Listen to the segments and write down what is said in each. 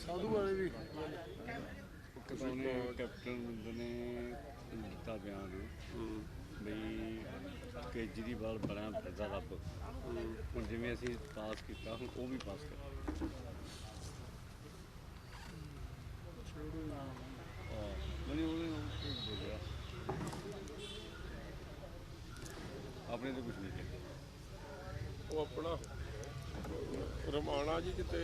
ਸਾਧੂ ਵਾਲੇ ਵੀ कैप्टन अमरिंदर ने दिता बयान बई केजरीवाल बड़ा फिरदा रब हुण जिवें असीं पास किया हुण वो भी पास कर बोलिया अपने तो कुछ नहीं कहते वो अपना रमाना जी किते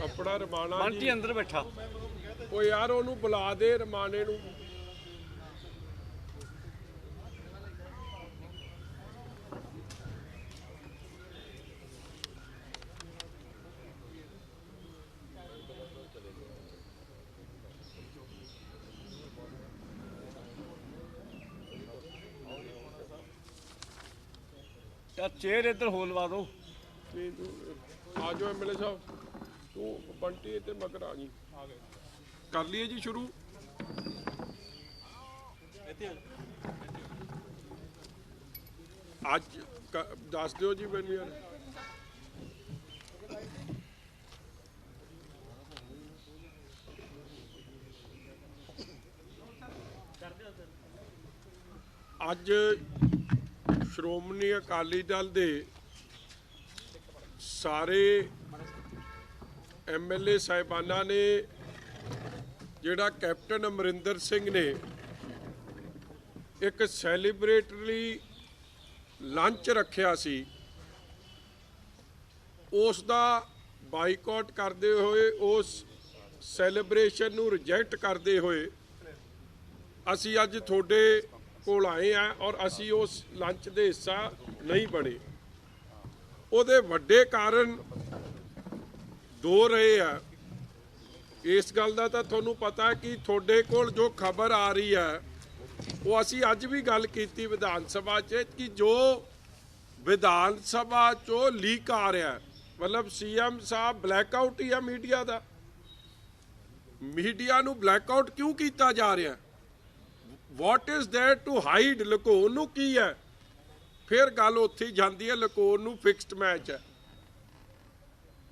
अपना रमाना बंटी अंदर बैठा वो यार ओनू बुला दे रमाने नू चेयर इधर हो लवा दो आ जाओ एमएलए साहब तू बंटी ते मगर आ जी कर लिए जी शुरू आज दस दियो जी मैनू यार ਅੱਜ ਸ਼੍ਰੋਮਣੀ ਅਕਾਲੀ ਦਲ ਦੇ ਸਾਰੇ ਐਮਐਲਏ ਸਾਹਿਬਾਨਾਂ ਨੇ ਜਿਹੜਾ ਕੈਪਟਨ ਅਮਰਿੰਦਰ ਸਿੰਘ ਨੇ ਇੱਕ ਸੈਲੀਬ੍ਰੇਟਰੀ ਲੰਚ ਰੱਖਿਆ ਸੀ ਉਸ ਦਾ ਬਾਈਕਾਟ ਕਰਦੇ ਹੋਏ ਉਸ ਸੈਲੀਬ੍ਰੇਸ਼ਨ ਨੂੰ ਰਿਜੈਕਟ ਕਰਦੇ ਹੋਏ ਅਸੀਂ ਅੱਜ ਤੁਹਾਡੇ ਕੋਲ ਆਏ ਆ ਔਰ ਅਸੀਂ ਉਸ ਲੰਚ ਦੇ ਹਿੱਸਾ ਨਹੀਂ ਬਣੇ ਉਹਦੇ ਵੱਡੇ ਕਾਰਨ ਦੋ ਰਹੇ ਆ ਇਸ ਗੱਲ ਦਾ ਤਾਂ ਤੁਹਾਨੂੰ ਪਤਾ ਕਿ ਤੁਹਾਡੇ ਕੋਲ ਜੋ ਖਬਰ ਆ ਰਹੀ ਹੈ ਉਹ ਅਸੀਂ ਅੱਜ ਵੀ ਗੱਲ ਕੀਤੀ ਵਿਧਾਨ ਸਭਾ 'ਚ ਕਿ ਜੋ ਵਿਧਾਨ ਸਭਾ 'ਚੋਂ ਲੀਕ ਆ ਰਿਹਾ ਮਤਲਬ ਸੀਐਮ ਸਾਹਿਬ ਬਲੈਕਆਊਟ ਹੀ ਆ ਮੀਡੀਆ ਦਾ ਮੀਡੀਆ ਨੂੰ ਬਲੈਕਆਊਟ ਕਿਉਂ ਕੀਤਾ ਜਾ ਰਿਹਾ ਵਾਟ ਇਜ਼ ਦੇयर ਟੂ ਹਾਈਡ ਲੁਕਾਉਣ ਨੂੰ ਕੀ ਹੈ ਫਿਰ ਗੱਲ ਉੱਥੇ ਹੀ ਜਾਂਦੀ ਹੈ ਲੁਕਾਉਣ ਨੂੰ ਫਿਕਸਡ ਮੈਚ ਹੈ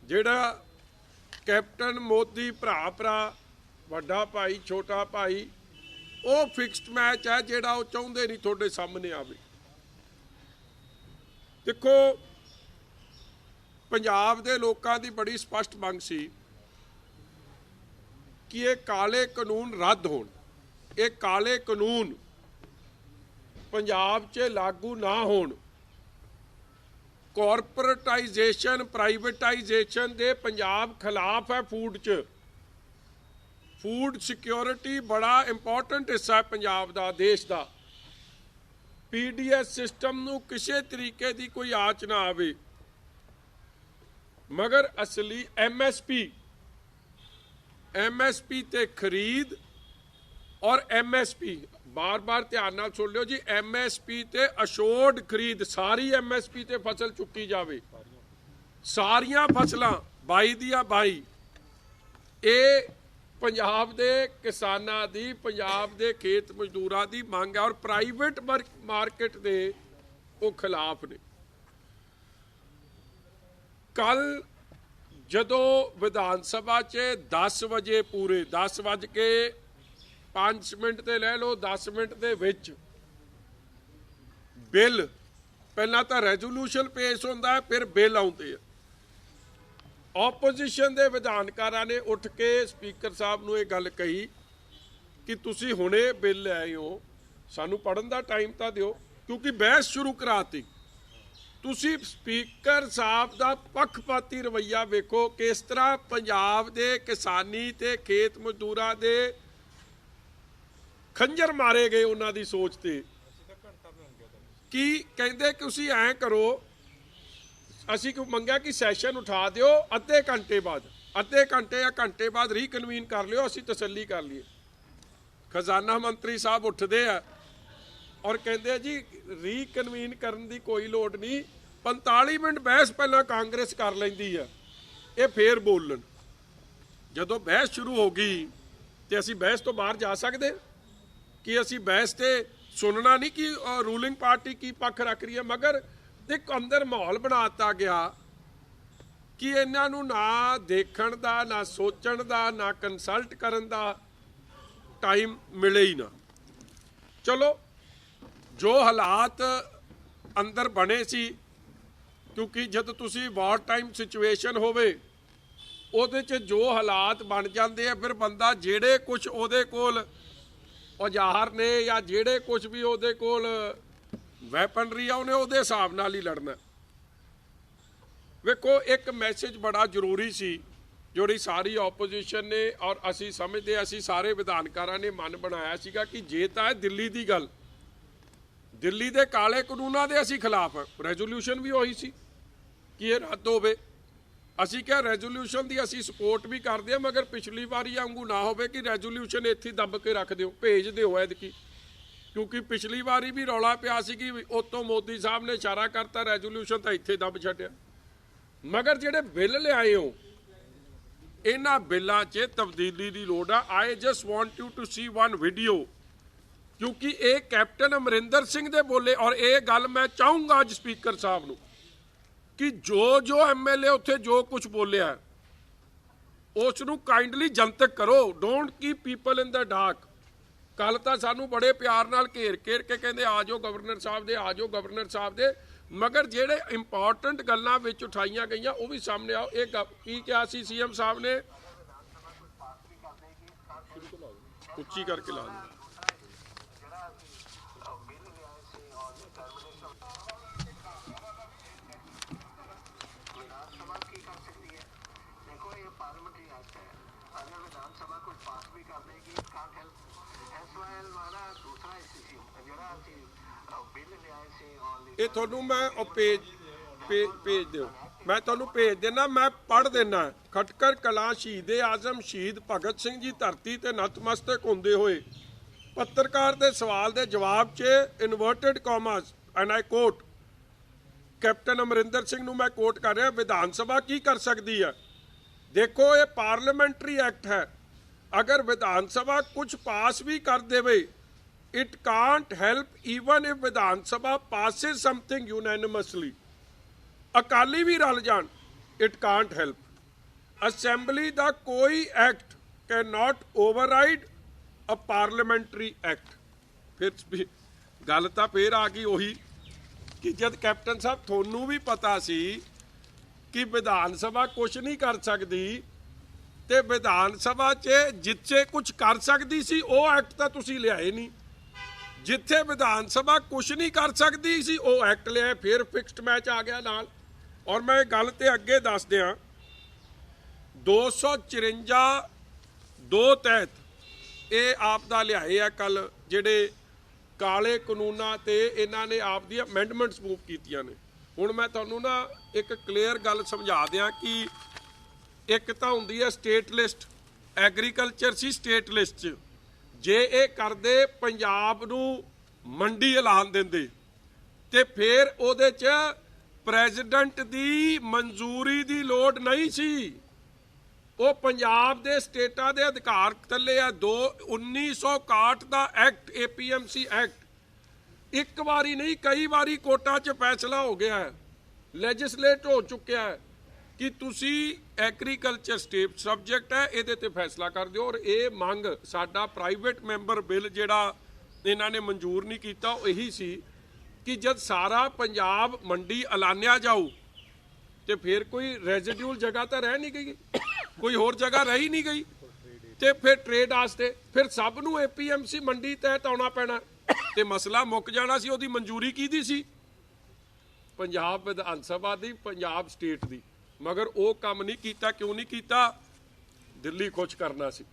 ਜਿਹੜਾ ਕੈਪਟਨ ਮੋਦੀ ਭਰਾ ਵੱਡਾ ਭਾਈ ਛੋਟਾ ਭਾਈ ਉਹ ਫਿਕਸਡ ਮੈਚ ਹੈ ਜਿਹੜਾ ਉਹ ਚਾਹੁੰਦੇ ਨਹੀਂ ਤੁਹਾਡੇ ਸਾਹਮਣੇ ਆਵੇ ਦੇਖੋ ਪੰਜਾਬ ਦੇ ਲੋਕਾਂ ਦੀ ਬੜੀ ਸਪਸ਼ਟ ਮੰਗ ਸੀ ਕਿ ਇਹ ਕਾਲੇ ਕਾਨੂੰਨ ਰੱਦ ਹੋਣ ਇਹ ਕਾਲੇ ਕਾਨੂੰਨ ਪੰਜਾਬ 'ਚ ਲਾਗੂ ਨਾ ਹੋਣ ਕਾਰਪੋਰੇਟਾਈਜੇਸ਼ਨ ਪ੍ਰਾਈਵੇਟਾਈਜੇਸ਼ਨ ਦੇ ਪੰਜਾਬ ਖਿਲਾਫ ਹੈ ਫੂਡ 'ਚ ਫੂਡ ਸਿਕਿਉਰਿਟੀ ਬੜਾ ਇੰਪੋਰਟੈਂਟ ਹਿੱਸਾ ਹੈ ਪੰਜਾਬ ਦਾ ਦੇਸ਼ ਦਾ ਪੀਡੀਐਸ ਸਿਸਟਮ ਨੂੰ ਕਿਸੇ ਤਰੀਕੇ ਦੀ ਕੋਈ ਆਂਚ ਨਾ ਆਵੇ ਮਗਰ ਅਸਲੀ ਐਮਐਸਪੀ ਤੇ ਖਰੀਦ और एमएसपी बार बार ध्यान नाल सुन लियो जी एमएसपी ते अशोर्ड खरीद सारी एमएसपी ते फसल चुकी जावे सारियां फसलां 22 दियां 22 ये पंजाब दे किसानां दी पंजाब दे खेत मजदूरां दी मंग है और प्राइवेट मार्केट दे वो खिलाफ ने कल जदों विधान सभा च 10 वजे पूरे 10 वज के 5 मिनट ਤੇ ਲੈ ਲਓ 10 ਮਿੰਟ ਦੇ ਵਿੱਚ ਬਿੱਲ ਪਹਿਲਾਂ ਤਾਂ ਰੈਜ਼ੋਲੂਸ਼ਨ ਪੇਸ਼ ਹੁੰਦਾ ਹੈ ਫਿਰ ਬਿੱਲ ਆਉਂਦੇ ਆ ਆਪੋਜੀਸ਼ਨ ਦੇ ਵਿਧਾਨਕਾਰਾਂ ਨੇ ਉੱਠ ਕੇ ਸਪੀਕਰ ਸਾਹਿਬ ਨੂੰ ਇਹ ਗੱਲ ਕਹੀ ਕਿ ਤੁਸੀਂ ਹੁਣੇ ਬਿੱਲ ਆਏ ਹੋ ਸਾਨੂੰ ਪੜਨ ਦਾ ਟਾਈਮ ਤਾਂ ਦਿਓ ਕਿਉਂਕਿ ਬਹਿਸ ਸ਼ੁਰੂ ਕਰਾਤੀ ਤੁਸੀਂ ਸਪੀਕਰ ਸਾਹਿਬ ਦਾ ਪੱਖਪਾਤੀ ਰਵੱਈਆ ਵੇਖੋ ਕਿਸ ਤਰ੍ਹਾਂ ਪੰਜਾਬ ਦੇ ਕਿਸਾਨੀ ਤੇ ਖੇਤ ਮਜ਼ਦੂਰਾਂ ਦੇ खंजर मारे गए उन्होंने सोच ते कि कहते कि तुसीं ऐ करो असीं क्यों मंगया कि सैशन उठा दिओ अद्धे घंटे या घंटे बाद रीकनवीन कर लियो असीं तसल्ली कर लीए खजाना मंत्री साहब उठते हैं और कहते जी रीकनवीन करन दी कोई लोड़ नहीं 45 मिनट बहस पहला कांग्रेस कर लैंदी है ये फिर बोलन जदों बहस शुरू हो गई तो असीं बहस तो बाहर जा सकते कि असी बहस से सुनना नहीं कि रूलिंग पार्टी की पक्ष रख रही है मगर एक अंदर माहौल बना दिता गया ਕਿ ਇਹਨਾਂ ਨੂੰ ਨਾ ਦੇਖਣ ਦਾ, ਨਾ ਸੋਚਣ ਦਾ, ਨਾ ਕੰਸਲਟ ਕਰਨ ਦਾ ਟਾਈਮ ਮਿਲੇ ਹੀ ਨਾ। ਚਲੋ ਜੋ ਹਾਲਾਤ ਅੰਦਰ ਬਣੇ ਸੀ, ਕਿਉਂਕਿ ਜਦ ਤੁਸੀਂ ਵਾਰ ਟਾਈਮ ਸਿਚੁਏਸ਼ਨ ਹੋਵੇ ਉਹਦੇ 'ਚ ਜੋ ਹਾਲਾਤ ਬਣ ਜਾਂਦੇ ਆ, ਫਿਰ ਬੰਦਾ ਜਿਹੜੇ ਕੁਝ ਉਹਦੇ ਕੋਲ ਔਜ਼ਾਰ ਨੇ ਜਾਂ ਜਿਹੜੇ ਕੁਝ ਵੀ ਉਹਦੇ ਕੋਲ ਵੈਪਨਰੀ ਆ, ਉਹਨੇ ਉਹਦੇ ਹਿਸਾਬ ਨਾਲ ਹੀ ਲੜਨਾ। ਵੇਖੋ, ਇੱਕ ਮੈਸੇਜ ਬੜਾ ਜ਼ਰੂਰੀ ਸੀ ਜਿਹੜੀ ਸਾਰੀ ਆਪੋਜੀਸ਼ਨ ਨੇ ਔਰ ਅਸੀਂ ਸਮਝਦੇ, ਅਸੀਂ ਸਾਰੇ ਵਿਧਾਨਕਾਰਾਂ ਨੇ ਮਨ ਬਣਾਇਆ ਸੀਗਾ ਕਿ ਜੇ ਤਾਂ ਦਿੱਲੀ ਦੀ ਗੱਲ, ਦਿੱਲੀ ਦੇ ਕਾਲੇ ਕਾਨੂੰਨਾਂ ਦੇ ਅਸੀਂ ਖਿਲਾਫ, ਰੈਜ਼ੋਲੂਸ਼ਨ ਵੀ ਉਹੀ ਸੀ ਕਿ ਇਹ ਰੱਦ ਹੋਵੇ। ਅਸੀਂ ਕਿਹਾ ਰੈਜ਼ੋਲੂਸ਼ਨ ਦੀ ਅਸੀਂ ਸਪੋਰਟ ਵੀ ਕਰਦੇ ਹਾਂ, ਮਗਰ ਪਿਛਲੀ ਵਾਰੀ ਵਾਂਗੂ ਨਾ ਹੋਵੇ ਕਿ ਰੈਜ਼ੋਲੂਸ਼ਨ ਇੱਥੇ ਦੱਬ ਕੇ ਰੱਖ ਦਿਓ, ਭੇਜ ਦਿਓ ਐਤਕੀ। ਕਿਉਂਕਿ ਪਿਛਲੀ ਵਾਰੀ ਵੀ ਰੌਲਾ ਪਿਆ ਸੀ ਕਿ ਉਤੋਂ ਮੋਦੀ ਸਾਹਿਬ ਨੇ ਇਸ਼ਾਰਾ ਕਰਤਾ, ਰੈਜ਼ੋਲੂਸ਼ਨ ਤਾਂ ਇੱਥੇ ਦੱਬ ਛੱਡਿਆ। ਮਗਰ ਜਿਹੜੇ ਬਿੱਲ ਲਿਆਏ ਹੋ, ਇਹਨਾਂ ਬਿੱਲਾਂ 'ਚ ਤਬਦੀਲੀ ਦੀ ਲੋੜ ਆ। I just want you to see one video, ਕਿਉਂਕਿ ਇਹ ਕੈਪਟਨ ਅਮਰਿੰਦਰ ਸਿੰਘ ਦੇ ਬੋਲੇ, ਔਰ ਇਹ ਗੱਲ ਮੈਂ ਚਾਹੂੰਗਾ ਅੱਜ ਸਪੀਕਰ ਸਾਹਿਬ ਨੂੰ ਕਿ ਜੋ ਐਮਐਲਏ ਉੱਥੇ ਜੋ ਕੁਝ ਬੋਲਿਆ ਉਸ ਨੂੰ ਕਾਈਂਡਲੀ ਜਨਤਕ ਕਰੋ। Don't keep people in the dark. ਕੱਲ ਤਾਂ ਸਾਨੂੰ ਬੜੇ ਪਿਆਰ ਨਾਲ ਘੇਰ ਕੇ ਕਹਿੰਦੇ ਆ ਜਾਓ ਗਵਰਨਰ ਸਾਹਿਬ ਦੇ, ਆ ਜਾਓ ਗਵਰਨਰ ਸਾਹਿਬ ਦੇ, ਮਗਰ ਜਿਹੜੇ ਇੰਪੋਰਟੈਂਟ ਗੱਲਾਂ ਵਿੱਚ ਉਠਾਈਆਂ ਗਈਆਂ ਉਹ ਵੀ ਸਾਹਮਣੇ ਆਓ। ਇਹ ਕੀ ਕਿਹਾ ਸੀ ਸੀਐਮ ਸਾਹਿਬ ਨੇ? ਉੱਚੀ ਕਰਕੇ ਲਾ ਦਿਓ। ਇਹ ਤੁਹਾਨੂੰ ਮੈਂ ਉਹ ਭੇਜ ਦਿਓ, ਮੈਂ ਤੁਹਾਨੂੰ ਭੇਜ ਦੇਣਾ, ਮੈਂ ਪੜ੍ਹ ਦੇਣਾ। ਖਟਕਰ ਕਲਾਂ ਸ਼ਹੀਦੇ ਆਜ਼ਮ ਸ਼ਹੀਦ ਭਗਤ ਸਿੰਘ ਜੀ ਧਰਤੀ ਤੇ ਨਤਮਸਤਕ ਹੁੰਦੇ ਹੋਏ ਪੱਤਰਕਾਰ ਦੇ ਸਵਾਲ ਦੇ ਜਵਾਬ 'ਚ inverted commas and I quote, captain Amarinder Singh ਨੂੰ ਮੈਂ ਕੋਟ ਕਰ ਰਿਹਾ, ਵਿਧਾਨ ਸਭਾ ਕੀ ਕਰ ਸਕਦੀ ਹੈ? ਦੇਖੋ, ਇਹ ਪਾਰਲੀਮੈਂਟਰੀ ਐਕਟ ਹੈ। ਅਗਰ ਵਿਧਾਨ ਸਭਾ ਕੁਝ ਪਾਸ ਵੀ ਕਰ ਦੇਵੇ, it can't help even if Vidhan Sabha passes something unanimously. Akali ਵੀ ਰਲ ਜਾਣ, it can't help. Assembly ਦਾ ਕੋਈ act cannot override a parliamentary act. ਫਿਰ ਗੱਲ ਤਾਂ ਫੇਰ ਆ ਗਈ ਉਹੀ ਕਿ ਜਦ ਕੈਪਟਨ ਸਾਹਿਬ ਤੁਹਾਨੂੰ ਵੀ ਪਤਾ ਸੀ ਕਿ ਵਿਧਾਨ ਸਭਾ ਕੁਝ ਨਹੀਂ ਕਰ ਸਕਦੀ, ਤੇ ਵਿਧਾਨ ਸਭਾ 'ਚ ਜਿੱਥੇ ਕੁਝ ਕਰ ਸਕਦੀ ਸੀ ਉਹ ਐਕਟ ਤਾਂ ਤੁਸੀਂ ਲਿਆਏ ਨਹੀਂ। ਜਿੱਥੇ ਵਿਧਾਨ ਸਭਾ ਕੁਝ ਨਹੀਂ ਕਰ ਸਕਦੀ ਸੀ ਉਹ ਐਕਟ ਲਿਆ, ਫਿਰ ਫਿਕਸਡ ਮੈਚ ਆ ਗਿਆ ਨਾਲ। ਔਰ ਮੈਂ ਗੱਲ ਤੇ ਅੱਗੇ ਦੱਸ ਦਿਆਂ, 254(2) ਤਹਿਤ ਇਹ ਆਪ ਦਾ ਲਿਆਏ ਆ ਕੱਲ, ਜਿਹੜੇ ਕਾਲੇ ਕਾਨੂੰਨਾਂ ਤੇ ਇਹਨਾਂ ਨੇ ਆਪ ਦੀਆਂ ਅਮੈਂਡਮੈਂਟਸ ਮੂਵ ਕੀਤੀਆਂ ਨੇ। ਹੁਣ ਮੈਂ ਤੁਹਾਨੂੰ ਨਾ ਇੱਕ ਕਲੀਅਰ ਗੱਲ ਸਮਝਾ ਦਿਆਂ ਕਿ ਇੱਕ ਤਾਂ ਹੁੰਦੀ ਹੈ ਸਟੇਟ ਲਿਸਟ, ਐਗਰੀਕਲਚਰ ਸੀ ਸਟੇਟ ਲਿਸਟ 'ਚ, ਜੇ ਇਹ ਕਰਦੇ ਪੰਜਾਬ ਨੂੰ ਮੰਡੀ ਐਲਾਨ ਦਿੰਦੇ ਤੇ ਫਿਰ ਉਹਦੇ 'ਚ ਪ੍ਰੈਜ਼ੀਡੈਂਟ ਦੀ ਮਨਜ਼ੂਰੀ ਦੀ ਲੋੜ ਨਹੀਂ ਸੀ। ਉਹ ਪੰਜਾਬ ਦੇ ਸਟੇਟਾਂ ਦੇ ਅਧਿਕਾਰ ਥੱਲੇ ਆ। 1961 ਦਾ ਐਕਟ, APMC ਐਕਟ, ਇੱਕ ਵਾਰੀ ਨਹੀਂ ਕਈ ਵਾਰੀ ਕੋਰਟਾਂ 'ਚ ਫੈਸਲਾ ਹੋ ਗਿਆ ਹੈ, ਲੈਜਿਸਲੇਟ ਹੋ ਚੁੱਕਿਆ ਹੈ ਕਿ ਤੁਸੀਂ ਐਗਰੀਕਲਚਰ ਸਟੇਟ ਸਬਜੈਕਟ ਹੈ, ਇਹਦੇ ਤੇ ਫੈਸਲਾ ਕਰ ਦਿਓ। ਔਰ ਇਹ ਮੰਗ ਸਾਡਾ ਪ੍ਰਾਈਵੇਟ ਮੈਂਬਰ ਬਿੱਲ ਜਿਹੜਾ ਇਹਨਾਂ ਨੇ ਮਨਜ਼ੂਰ ਨਹੀਂ ਕੀਤਾ, ਉਹ ਇਹੀ ਸੀ ਕਿ ਜਦ ਸਾਰਾ ਪੰਜਾਬ ਮੰਡੀ ਐਲਾਨਿਆ ਜਾਊ ਤੇ ਫਿਰ ਕੋਈ ਰੈਜ਼ੀਡਿਊਲ ਜਗ੍ਹਾ ਤਾਂ ਰਹਿ ਨਹੀਂ ਗਈ, ਕੋਈ ਹੋਰ ਜਗ੍ਹਾ ਰਹੀ ਨਹੀਂ ਗਈ, ਤੇ ਫਿਰ ਟ੍ਰੇਡ ਵਾਸਤੇ ਫਿਰ ਸਭ ਨੂੰ APMC ਮੰਡੀ ਤਹਿਤ ਆਉਣਾ ਪੈਣਾ ਤੇ ਮਸਲਾ ਮੁੱਕ ਜਾਣਾ ਸੀ। ਉਹਦੀ ਮਨਜ਼ੂਰੀ ਕਿਹਦੀ ਸੀ? ਪੰਜਾਬ ਵਿਧਾਨ ਸਭਾ ਦੀ, ਪੰਜਾਬ ਸਟੇਟ ਦੀ। ਮਗਰ ਉਹ ਕੰਮ ਨਹੀਂ ਕੀਤਾ। ਕਿਉਂ ਨਹੀਂ ਕੀਤਾ? ਦਿੱਲੀ ਕੁਛ ਕਰਨਾ ਸੀ,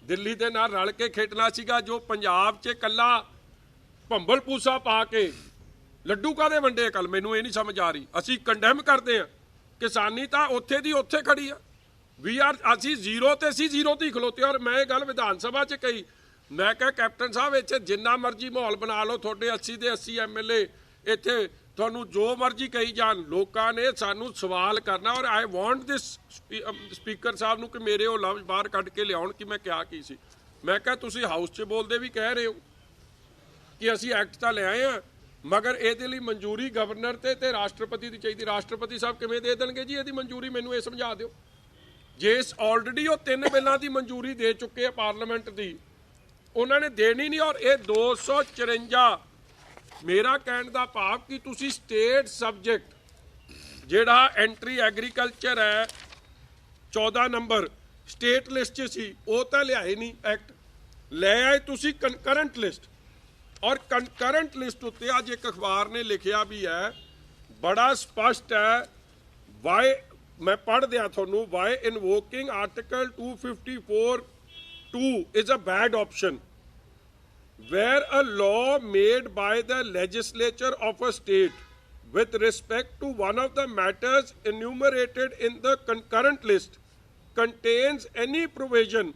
ਦਿੱਲੀ ਦੇ ਨਾਲ ਰਲ ਕੇ ਖੇਡਣਾ ਸੀਗਾ। ਜੋ ਪੰਜਾਬ 'ਚ ਇਕੱਲਾ ਭੰਬਲ ਪੂਸਾ ਪਾ ਕੇ ਲੱਡੂ ਕਾਹਦੇ ਵੰਡੇ ਕੱਲ, ਮੈਨੂੰ ਇਹ ਨਹੀਂ ਸਮਝ ਆ ਰਹੀ। ਅਸੀਂ ਕੰਡੈਮ ਕਰਦੇ ਹਾਂ, ਕਿਸਾਨੀ ਤਾਂ ਉੱਥੇ ਦੀ ਉੱਥੇ ਖੜੀ ਆ। ਅਸੀਂ ਜ਼ੀਰੋ ਤੇ ਸੀ, ਜ਼ੀਰੋ ਤੇ ਹੀ ਖਲੋਤੇ। ਔਰ ਮੈਂ ਇਹ ਗੱਲ ਵਿਧਾਨ ਸਭਾ 'ਚ ਕਹੀ, ਮੈਂ ਕਿਹਾ ਕੈਪਟਨ ਸਾਹਿਬ ਇੱਥੇ ਜਿੰਨਾ ਮਰਜ਼ੀ ਮਾਹੌਲ ਬਣਾ ਲਓ, ਤੁਹਾਡੇ 80 ਦੇ 80 MLA ਇੱਥੇ ਤੁਹਾਨੂੰ ਜੋ ਮਰਜ਼ੀ ਕਹੀ ਜਾਣ, ਲੋਕਾਂ ਨੇ ਸਾਨੂੰ ਸਵਾਲ ਕਰਨਾ। ਔਰ ਆਈ ਵਾਂਟ ਦਿਸ ਸਪੀਕਰ ਸਾਹਿਬ ਨੂੰ ਕਿ ਮੇਰੇ ਉਹ ਲਫ਼ਜ਼ ਬਾਹਰ ਕੱਢ ਕੇ ਲਿਆਉਣ ਕਿ ਮੈਂ ਕਿਹਾ ਕੀ ਸੀ। ਮੈਂ ਕਿਹਾ ਤੁਸੀਂ ਹਾਊਸ 'ਚ ਬੋਲਦੇ ਵੀ ਕਹਿ ਰਹੇ ਹੋ ਕਿ ਅਸੀਂ ਐਕਟ ਤਾਂ ਲੈ ਆਏ ਹਾਂ, ਮਗਰ ਇਹਦੇ ਲਈ ਮਨਜ਼ੂਰੀ ਗਵਰਨਰ ਤੇ ਰਾਸ਼ਟਰਪਤੀ ਦੀ ਚਾਹੀਦੀ। ਰਾਸ਼ਟਰਪਤੀ ਸਾਹਿਬ ਕਿਵੇਂ ਦੇ ਦੇਣਗੇ ਜੀ ਇਹਦੀ ਮਨਜ਼ੂਰੀ? ਮੈਨੂੰ ਇਹ ਸਮਝਾ ਦਿਓ। ਜੇ ਆਲਰੇਡੀ ਉਹ 3 ਬਿੱਲਾਂ ਦੀ ਮਨਜ਼ੂਰੀ ਦੇ ਚੁੱਕੇ ਆ ਪਾਰਲੀਮੈਂਟ ਦੀ, ਉਹਨਾਂ ਨੇ ਦੇਣੀ ਨਹੀਂ। ਔਰ ਇਹ 254, ਮੇਰਾ ਕਹਿਣ ਦਾ ਭਾਵ ਕਿ ਤੁਸੀਂ ਸਟੇਟ ਸਬਜੈਕਟ ਜਿਹੜਾ ਐਂਟਰੀ ਐਗਰੀਕਲਚਰ ਹੈ 14 ਨੰਬਰ ਸਟੇਟ ਲਿਸਟ 'ਚ ਸੀ, ਉਹ ਤਾਂ ਲਿਆਏ ਨਹੀਂ ਐਕਟ, ਲੈ ਆਏ ਤੁਸੀਂ ਕਨਕਰੰਟ ਲਿਸਟ। ਔਰ ਕਨਕਰੰਟ ਲਿਸਟ ਉੱਤੇ ਅੱਜ ਇੱਕ ਅਖਬਾਰ ਨੇ ਲਿਖਿਆ ਵੀ ਹੈ, ਬੜਾ ਸਪਸ਼ਟ ਹੈ, ਵਾਈ ਮੈਂ ਪੜ੍ਹ ਦਿਆਂ ਤੁਹਾਨੂੰ, Y ਇਨਵੋਕਿੰਗ article 254(2) is a bad option where a law made by the legislature of a state with respect to one of the matters enumerated in the concurrent list contains any provision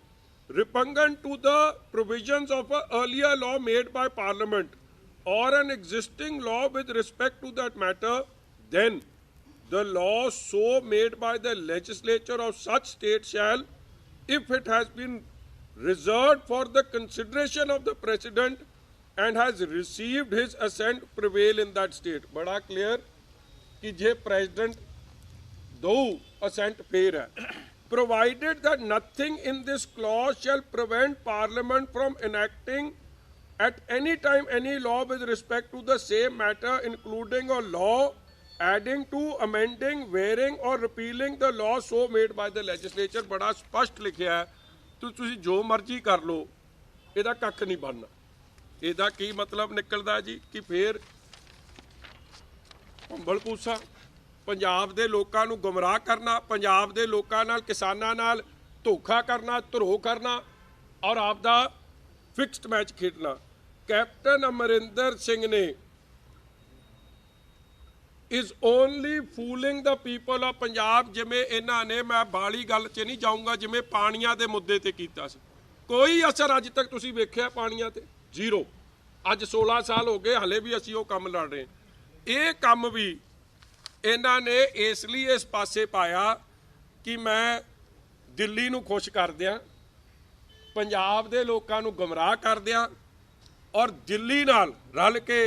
repugnant to the provisions of an earlier law made by Parliament or an existing law with respect to that matter, then the law so made by the legislature of such state shall, if it has been reserved for the consideration of the President and has received his assent, prevail in that state. बड़ा clear कि जे President दो assent फेर है, provided that nothing in this clause shall prevent Parliament from enacting at any time any law with respect to the same matter, including a law adding to, amending, varying or repealing the law so made by the legislature। बड़ा स्पष्ट लिखिया है, ਤੁਸੀਂ ਜੋ ਮਰਜ਼ੀ ਕਰ ਲਓ, ਇਹਦਾ ਕੱਖ ਨਹੀਂ ਬਣਨਾ। ਇਹਦਾ ਕੀ ਮਤਲਬ ਨਿਕਲਦਾ ਜੀ ਕਿ ਫੇਰ ਭੰਬਲ ਪੂਸਾ ਪੰਜਾਬ ਦੇ ਲੋਕਾਂ ਨੂੰ ਗੁੰਮਰਾਹ ਕਰਨਾ, ਪੰਜਾਬ ਦੇ ਲੋਕਾਂ ਨਾਲ, ਕਿਸਾਨਾਂ ਨਾਲ ਧੋਖਾ ਕਰਨਾ, ਧਰੋਹ ਕਰਨਾ ਔਰ ਆਪ ਦਾ ਫਿਕਸਡ ਮੈਚ ਖੇਡਣਾ। ਕੈਪਟਨ ਅਮਰਿੰਦਰ ਸਿੰਘ ਨੇ is only fooling the people of Punjab. ਜਿਵੇਂ ਇਹਨਾਂ ਨੇ, ਮੈਂ ਬਾਲੀ ਗੱਲ 'ਚ ਨਹੀਂ ਜਾਊਂਗਾ, ਜਿਵੇਂ ਪਾਣੀਆਂ ਦੇ ਮੁੱਦੇ ਤੇ ਕੀਤਾ ਸੀ, ਕੋਈ ਅਸਰ ਅੱਜ ਤੱਕ ਤੁਸੀਂ ਵੇਖਿਆ ਪਾਣੀਆਂ ਤੇ? ਜ਼ੀਰੋ। ਅੱਜ 16 ਸਾਲ ਹੋ ਗਏ, ਹਲੇ ਵੀ ਅਸੀਂ ਉਹ ਕੰਮ ਲੜ ਰਹੇ। ਇਹ ਕੰਮ ਵੀ ਇਹਨਾਂ ਨੇ ਇਸ ਲਈ ਇਸ ਪਾਸੇ ਪਾਇਆ ਕਿ ਮੈਂ ਦਿੱਲੀ ਨੂੰ ਖੁਸ਼ ਕਰ ਦਿਆਂ, ਪੰਜਾਬ ਦੇ ਲੋਕਾਂ ਨੂੰ ਗੁੰਮਰਾਹ ਕਰ ਦਿਆਂ ਔਰ ਦਿੱਲੀ ਨਾਲ ਰਲ ਕੇ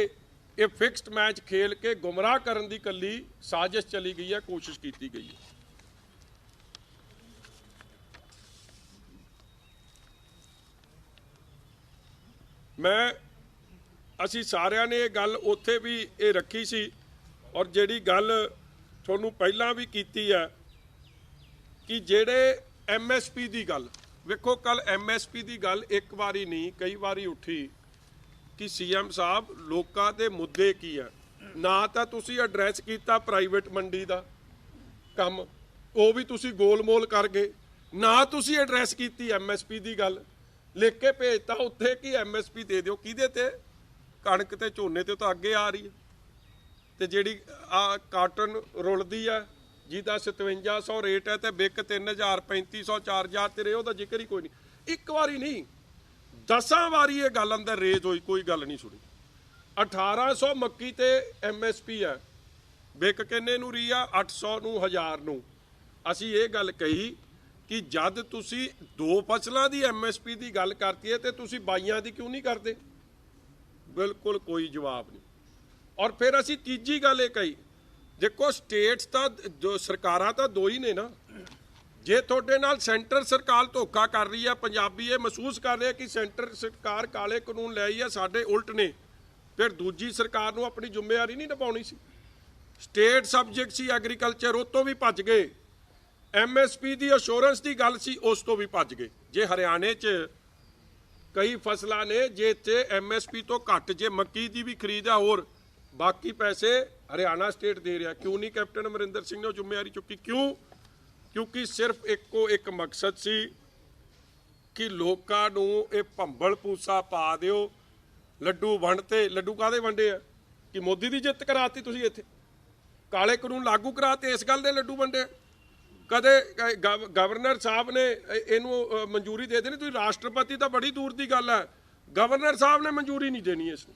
ਇਹ ਫਿਕਸਡ ਮੈਚ ਖੇਲ ਕੇ ਗੁੰਮਰਾਹ ਕਰਨ ਦੀ ਕੱਲੀ ਸਾਜ਼ਿਸ਼ ਚਲੀ ਗਈ ਹੈ, ਕੋਸ਼ਿਸ਼ ਕੀਤੀ ਗਈ ਹੈ। ਅਸੀਂ ਸਾਰਿਆਂ ਨੇ ਇਹ ਗੱਲ ਉੱਥੇ ਵੀ ਇਹ ਰੱਖੀ ਸੀ ਔਰ ਜਿਹੜੀ ਗੱਲ ਤੁਹਾਨੂੰ ਪਹਿਲਾਂ ਵੀ ਕੀਤੀ ਹੈ ਕਿ ਜਿਹੜੇ MSP ਦੀ ਗੱਲ, ਵੇਖੋ ਕੱਲ MSP ਦੀ ਗੱਲ ਇੱਕ ਵਾਰੀ ਨਹੀਂ ਕਈ ਵਾਰੀ ਉੱਠੀ ਕਿ CM ਸਾਹਿਬ ਲੋਕਾਂ ਦੇ ਮੁੱਦੇ ਕੀ ਆ। ਨਾ ਤਾਂ ਤੁਸੀਂ ਐਡਰੈਸ ਕੀਤਾ ਪ੍ਰਾਈਵੇਟ ਮੰਡੀ ਦਾ ਕੰਮ, ਉਹ ਵੀ ਤੁਸੀਂ ਗੋਲਮੋਲ ਕਰ ਗਏ, ਨਾ ਤੁਸੀਂ ਐਡਰੈਸ ਕੀਤੀ MSP ਦੀ ਗੱਲ, ਲਿਖ ਕੇ ਭੇਜਤਾ ਉੱਥੇ ਕਿ MSP ਦੇ ਦਿਓ। ਕਿਹਦੇ ਤੇ? ਕਣਕ ਤੇ ਝੋਨੇ ਤੇ ਤਾਂ ਅੱਗੇ ਆ ਰਹੀ ਹੈ। ਤੇ ਜਿਹੜੀ ਆ ਕਾਟਨ ਰੁਲਦੀ ਆ ਜਿਹਦਾ 5700 ਰੇਟ ਹੈ ਤੇ ਵਿਕ 3000 3500 4000 ਤੇ ਰਹੇ, ਉਹਦਾ ਜ਼ਿਕਰ ਹੀ ਕੋਈ ਨਹੀਂ। ਇੱਕ ਵਾਰੀ ਨਹੀਂ 10 ਵਾਰੀ ਇਹ ਗੱਲ ਅੰਦਰ ਰੇਜ਼ ਹੋਈ, ਕੋਈ ਗੱਲ ਨਹੀਂ ਸੁਣੀ। 1800 ਮੱਕੀ ਤੇ MSP ਹੈ, ਵਿਕ ਕਿੰਨੇ ਨੂੰ ਰਹੀ ਆ? 800 ਨੂੰ, 1000 ਨੂੰ। ਅਸੀਂ ਇਹ ਗੱਲ ਕਹੀ ਕਿ ਜਦ ਤੁਸੀਂ ਦੋ ਫਸਲਾਂ ਦੀ MSP ਦੀ ਗੱਲ ਕਰਤੀ ਹੈ ਤੇ ਤੁਸੀਂ ਬਾਈਆਂ ਦੀ ਕਿਉਂ ਨਹੀਂ ਕਰਦੇ? ਬਿਲਕੁਲ ਕੋਈ ਜਵਾਬ ਨਹੀਂ। ਔਰ ਫਿਰ ਅਸੀਂ ਤੀਜੀ ਗੱਲ ਇਹ ਕਹੀ, ਦੇਖੋ ਸਟੇਟਸ ਤਾਂ ਜੋ ਸਰਕਾਰਾਂ ਤਾਂ ਦੋ ਹੀ ਨੇ ਨਾ। ਜੇ ਤੁਹਾਡੇ ਨਾਲ ਸੈਂਟਰ ਸਰਕਾਰ ਧੋਖਾ ਕਰ ਰਹੀ ਹੈ, ਪੰਜਾਬੀ ਇਹ ਮਹਿਸੂਸ ਕਰ ਰਿਹਾ ਕਿ ਸੈਂਟਰ ਸਰਕਾਰ ਕਾਲੇ ਕਾਨੂੰਨ ਲੈ ਆਈ ਹੈ, ਸਾਡੇ ਉਲਟ ਨੇ, ਫਿਰ ਦੂਜੀ ਸਰਕਾਰ ਨੂੰ ਆਪਣੀ ਜ਼ਿੰਮੇਵਾਰੀ ਨਹੀਂ ਨਿਭਾਉਣੀ ਸੀ। ਸਟੇਟ ਸਬਜੈਕਟ ਸੀ ਐਗਰੀਕਲਚਰ, ਉਹ ਤੋਂ ਵੀ ਭੱਜ ਗਏ। MSP ਦੀ ਅਸ਼ੋਰੈਂਸ ਦੀ ਗੱਲ ਸੀ, ਉਸ ਤੋਂ ਵੀ ਭੱਜ ਗਏ। ਜੇ ਹਰਿਆਣੇ 'ਚ ਕਈ ਫਸਲਾਂ ਨੇ ਜੇ ਇੱਥੇ MSP ਤੋਂ ਘੱਟ ਜੇ ਮੱਕੀ ਦੀ ਵੀ ਖਰੀਦ ਆ, ਹੋਰ ਬਾਕੀ ਪੈਸੇ ਹਰਿਆਣਾ ਸਟੇਟ ਦੇ ਰਿਹਾ, ਕਿਉਂ ਨਹੀਂ ਕੈਪਟਨ ਅਮਰਿੰਦਰ ਸਿੰਘ ਨੇ ਉਹ ਜ਼ਿੰਮੇਵਾਰੀ ਚੁੱਕੀ? ਕਿਉਂ? ਕਿਉਂਕਿ ਸਿਰਫ ਇੱਕੋ ਇੱਕ ਮਕਸਦ ਸੀ ਕਿ ਲੋਕਾਂ ਨੂੰ ਇਹ ਭੰਬਲ ਪੂਸਾ ਪਾ ਦਿਓ, ਲੱਡੂ ਵੰਡਤੇ। ਲੱਡੂ ਕਾਹਦੇ ਵੰਡੇ ਆ? ਕਿ ਮੋਦੀ ਦੀ ਜਿੱਤ ਕਰਾਤੀ ਤੁਸੀਂ ਇੱਥੇ, ਕਾਲੇ ਕਾਨੂੰਨ ਲਾਗੂ ਕਰਾਤੇ, ਇਸ ਗੱਲ ਦੇ ਲੱਡੂ ਵੰਡੇ। ਕਦੇ ਗਵਰਨਰ ਸਾਹਿਬ ਨੇ ਇਹਨੂੰ ਮਨਜ਼ੂਰੀ ਦੇ ਦੇਣੀ, ਤੁਸੀਂ ਰਾਸ਼ਟਰਪਤੀ ਤਾਂ ਬੜੀ ਦੂਰ ਦੀ ਗੱਲ ਹੈ, ਗਵਰਨਰ ਸਾਹਿਬ ਨੇ ਮਨਜ਼ੂਰੀ ਨਹੀਂ ਦੇਣੀ ਇਸ ਨੂੰ।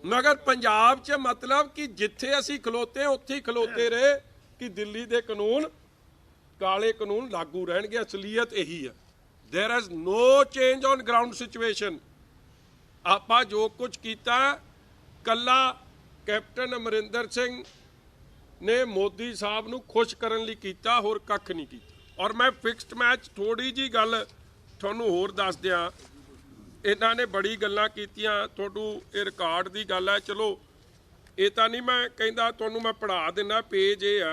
ਮਗਰ ਪੰਜਾਬ 'ਚ ਮਤਲਬ ਕਿ ਜਿੱਥੇ ਅਸੀਂ ਖਲੋਤੇ ਉੱਥੇ ਹੀ ਖਲੋਤੇ ਰਹੇ ਕਿ ਦਿੱਲੀ ਦੇ ਕਾਨੂੰਨ, ਕਾਲੇ ਕਾਨੂੰਨ ਲਾਗੂ ਰਹਿਣਗੇ। ਅਸਲੀਅਤ ਇਹੀ ਹੈ। There is no change on ground situation. ਆਪਾਂ ਜੋ ਕੁਝ ਕੀਤਾ ਕੱਲਾ ਕੈਪਟਨ ਅਮਰਿੰਦਰ ਸਿੰਘ ਨੇ ਮੋਦੀ ਸਾਹਿਬ ਨੂੰ ਖੁਸ਼ ਕਰਨ ਲਈ ਕੀਤਾ, ਹੋਰ ਕੱਖ ਨਹੀਂ ਕੀਤਾ। ਔਰ ਮੈਂ ਫਿਕਸਡ ਮੈਚ ਥੋੜੀ ਜੀ ਗੱਲ ਤੁਹਾਨੂੰ ਹੋਰ ਦੱਸ ਦਿਆਂ, ਇਹਨਾਂ ਨੇ ਬੜੀ ਗੱਲਾਂ ਕੀਤੀਆਂ, ਤੁਹਾਨੂੰ ਇਹ ਰਿਕਾਰਡ ਦੀ ਗੱਲ ਹੈ। ਚਲੋ ਇਹ ਤਾਂ ਨਹੀਂ ਮੈਂ ਕਹਿੰਦਾ, ਤੁਹਾਨੂੰ ਮੈਂ ਪੜ੍ਹਾ ਦਿੰਦਾ, ਪੇਜ ਇਹ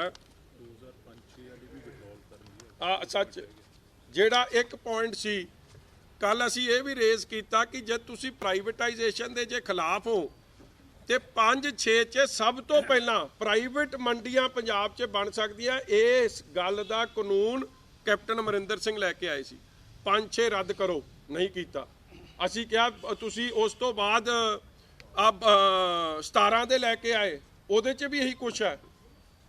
ਆ ਸੱਚ ਜਿਹੜਾ ਇੱਕ ਪੁਆਇੰਟ ਸੀ ਕੱਲ ਅਸੀਂ ਇਹ ਵੀ ਰੇਜ਼ ਕੀਤਾ ਕਿ ਜਦ ਤੁਸੀਂ ਪ੍ਰਾਈਵੇਟਾਈਜੇਸ਼ਨ ਦੇ ਜੇ ਖਿਲਾਫ ਹੋ ਤੇ 5-6 'ਚ ਸਭ ਤੋਂ ਪਹਿਲਾਂ ਪ੍ਰਾਈਵੇਟ ਮੰਡੀਆਂ ਪੰਜਾਬ 'ਚ ਬਣ ਸਕਦੀਆਂ, ਇਸ ਗੱਲ ਦਾ ਕਾਨੂੰਨ ਕੈਪਟਨ ਅਮਰਿੰਦਰ ਸਿੰਘ ਲੈ ਕੇ ਆਏ ਸੀ। 5-6 ਰੱਦ ਕਰੋ, ਨਹੀਂ ਕੀਤਾ। ਅਸੀਂ ਕਿਹਾ ਤੁਸੀਂ ਉਸ ਤੋਂ ਬਾਅਦ 17 ਦੇ ਲੈ ਕੇ ਆਏ, ਉਹਦੇ 'ਚ ਵੀ ਇਹੀ ਕੁਛ ਹੈ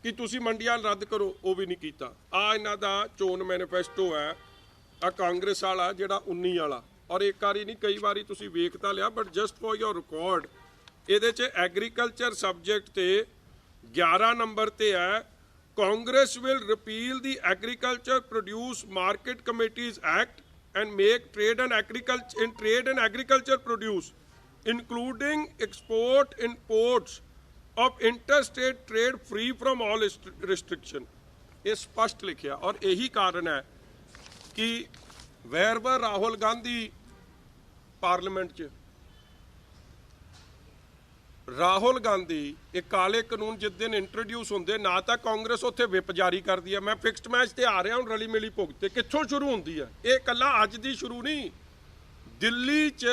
ਕਿ ਤੁਸੀਂ ਮੰਡੀਆਂ ਰੱਦ ਕਰੋ, ਉਹ ਵੀ ਨਹੀਂ ਕੀਤਾ। ਆ ਇਹਨਾਂ ਦਾ ਚੋਣ ਮੈਨੀਫੈਸਟੋ ਹੈ, ਆ ਕਾਂਗਰਸ ਵਾਲਾ ਜਿਹੜਾ 19 ਵਾਲਾ, ਔਰ ਇੱਕ ਵਾਰੀ ਨਹੀਂ ਕਈ ਵਾਰੀ ਤੁਸੀਂ ਵੇਖ ਤਾਂ ਲਿਆ, but just for your record ਇਹਦੇ 'ਚ ਐਗਰੀਕਲਚਰ ਸਬਜੈਕਟ ਤੇ 11 ਨੰਬਰ ਤੇ ਹੈ, Congress will repeal the agriculture produce market committees act and make trade and agriculture produce including export imports of interstate trade free from all restriction। ਇਹ ਸਪਸ਼ਟ ਲਿਖਿਆ, ਔਰ ਇਹੀ ਕਾਰਨ ਹੈ ਕਿ wherever ਰਾਹੁਲ ਗਾਂਧੀ ਪਾਰਲੀਮੈਂਟ 'ਚ ਰਾਹੁਲ ਗਾਂਧੀ ਇਹ ਕਾਲੇ ਕਾਨੂੰਨ ਜਿਸ ਦਿਨ ਇੰਟਰੋਡਿਊਸ ਹੁੰਦੇ, ਨਾ ਤਾਂ ਕਾਂਗਰਸ ਉੱਥੇ ਵਿਪ ਜਾਰੀ ਕਰਦੀ ਹੈ। ਮੈਂ ਫਿਕਸਡ ਮੈਚ ਤੇ ਆ ਰਿਹਾ ਹੁਣ, ਰਲੀ ਮਿਲੀ ਭੁਗਤ ਤੇ ਕਿੱਥੋਂ ਸ਼ੁਰੂ ਹੁੰਦੀ ਹੈ? ਇਹ ਇਕੱਲਾ ਅੱਜ ਦੀ ਸ਼ੁਰੂ ਨਹੀਂ, ਦਿੱਲੀ 'ਚ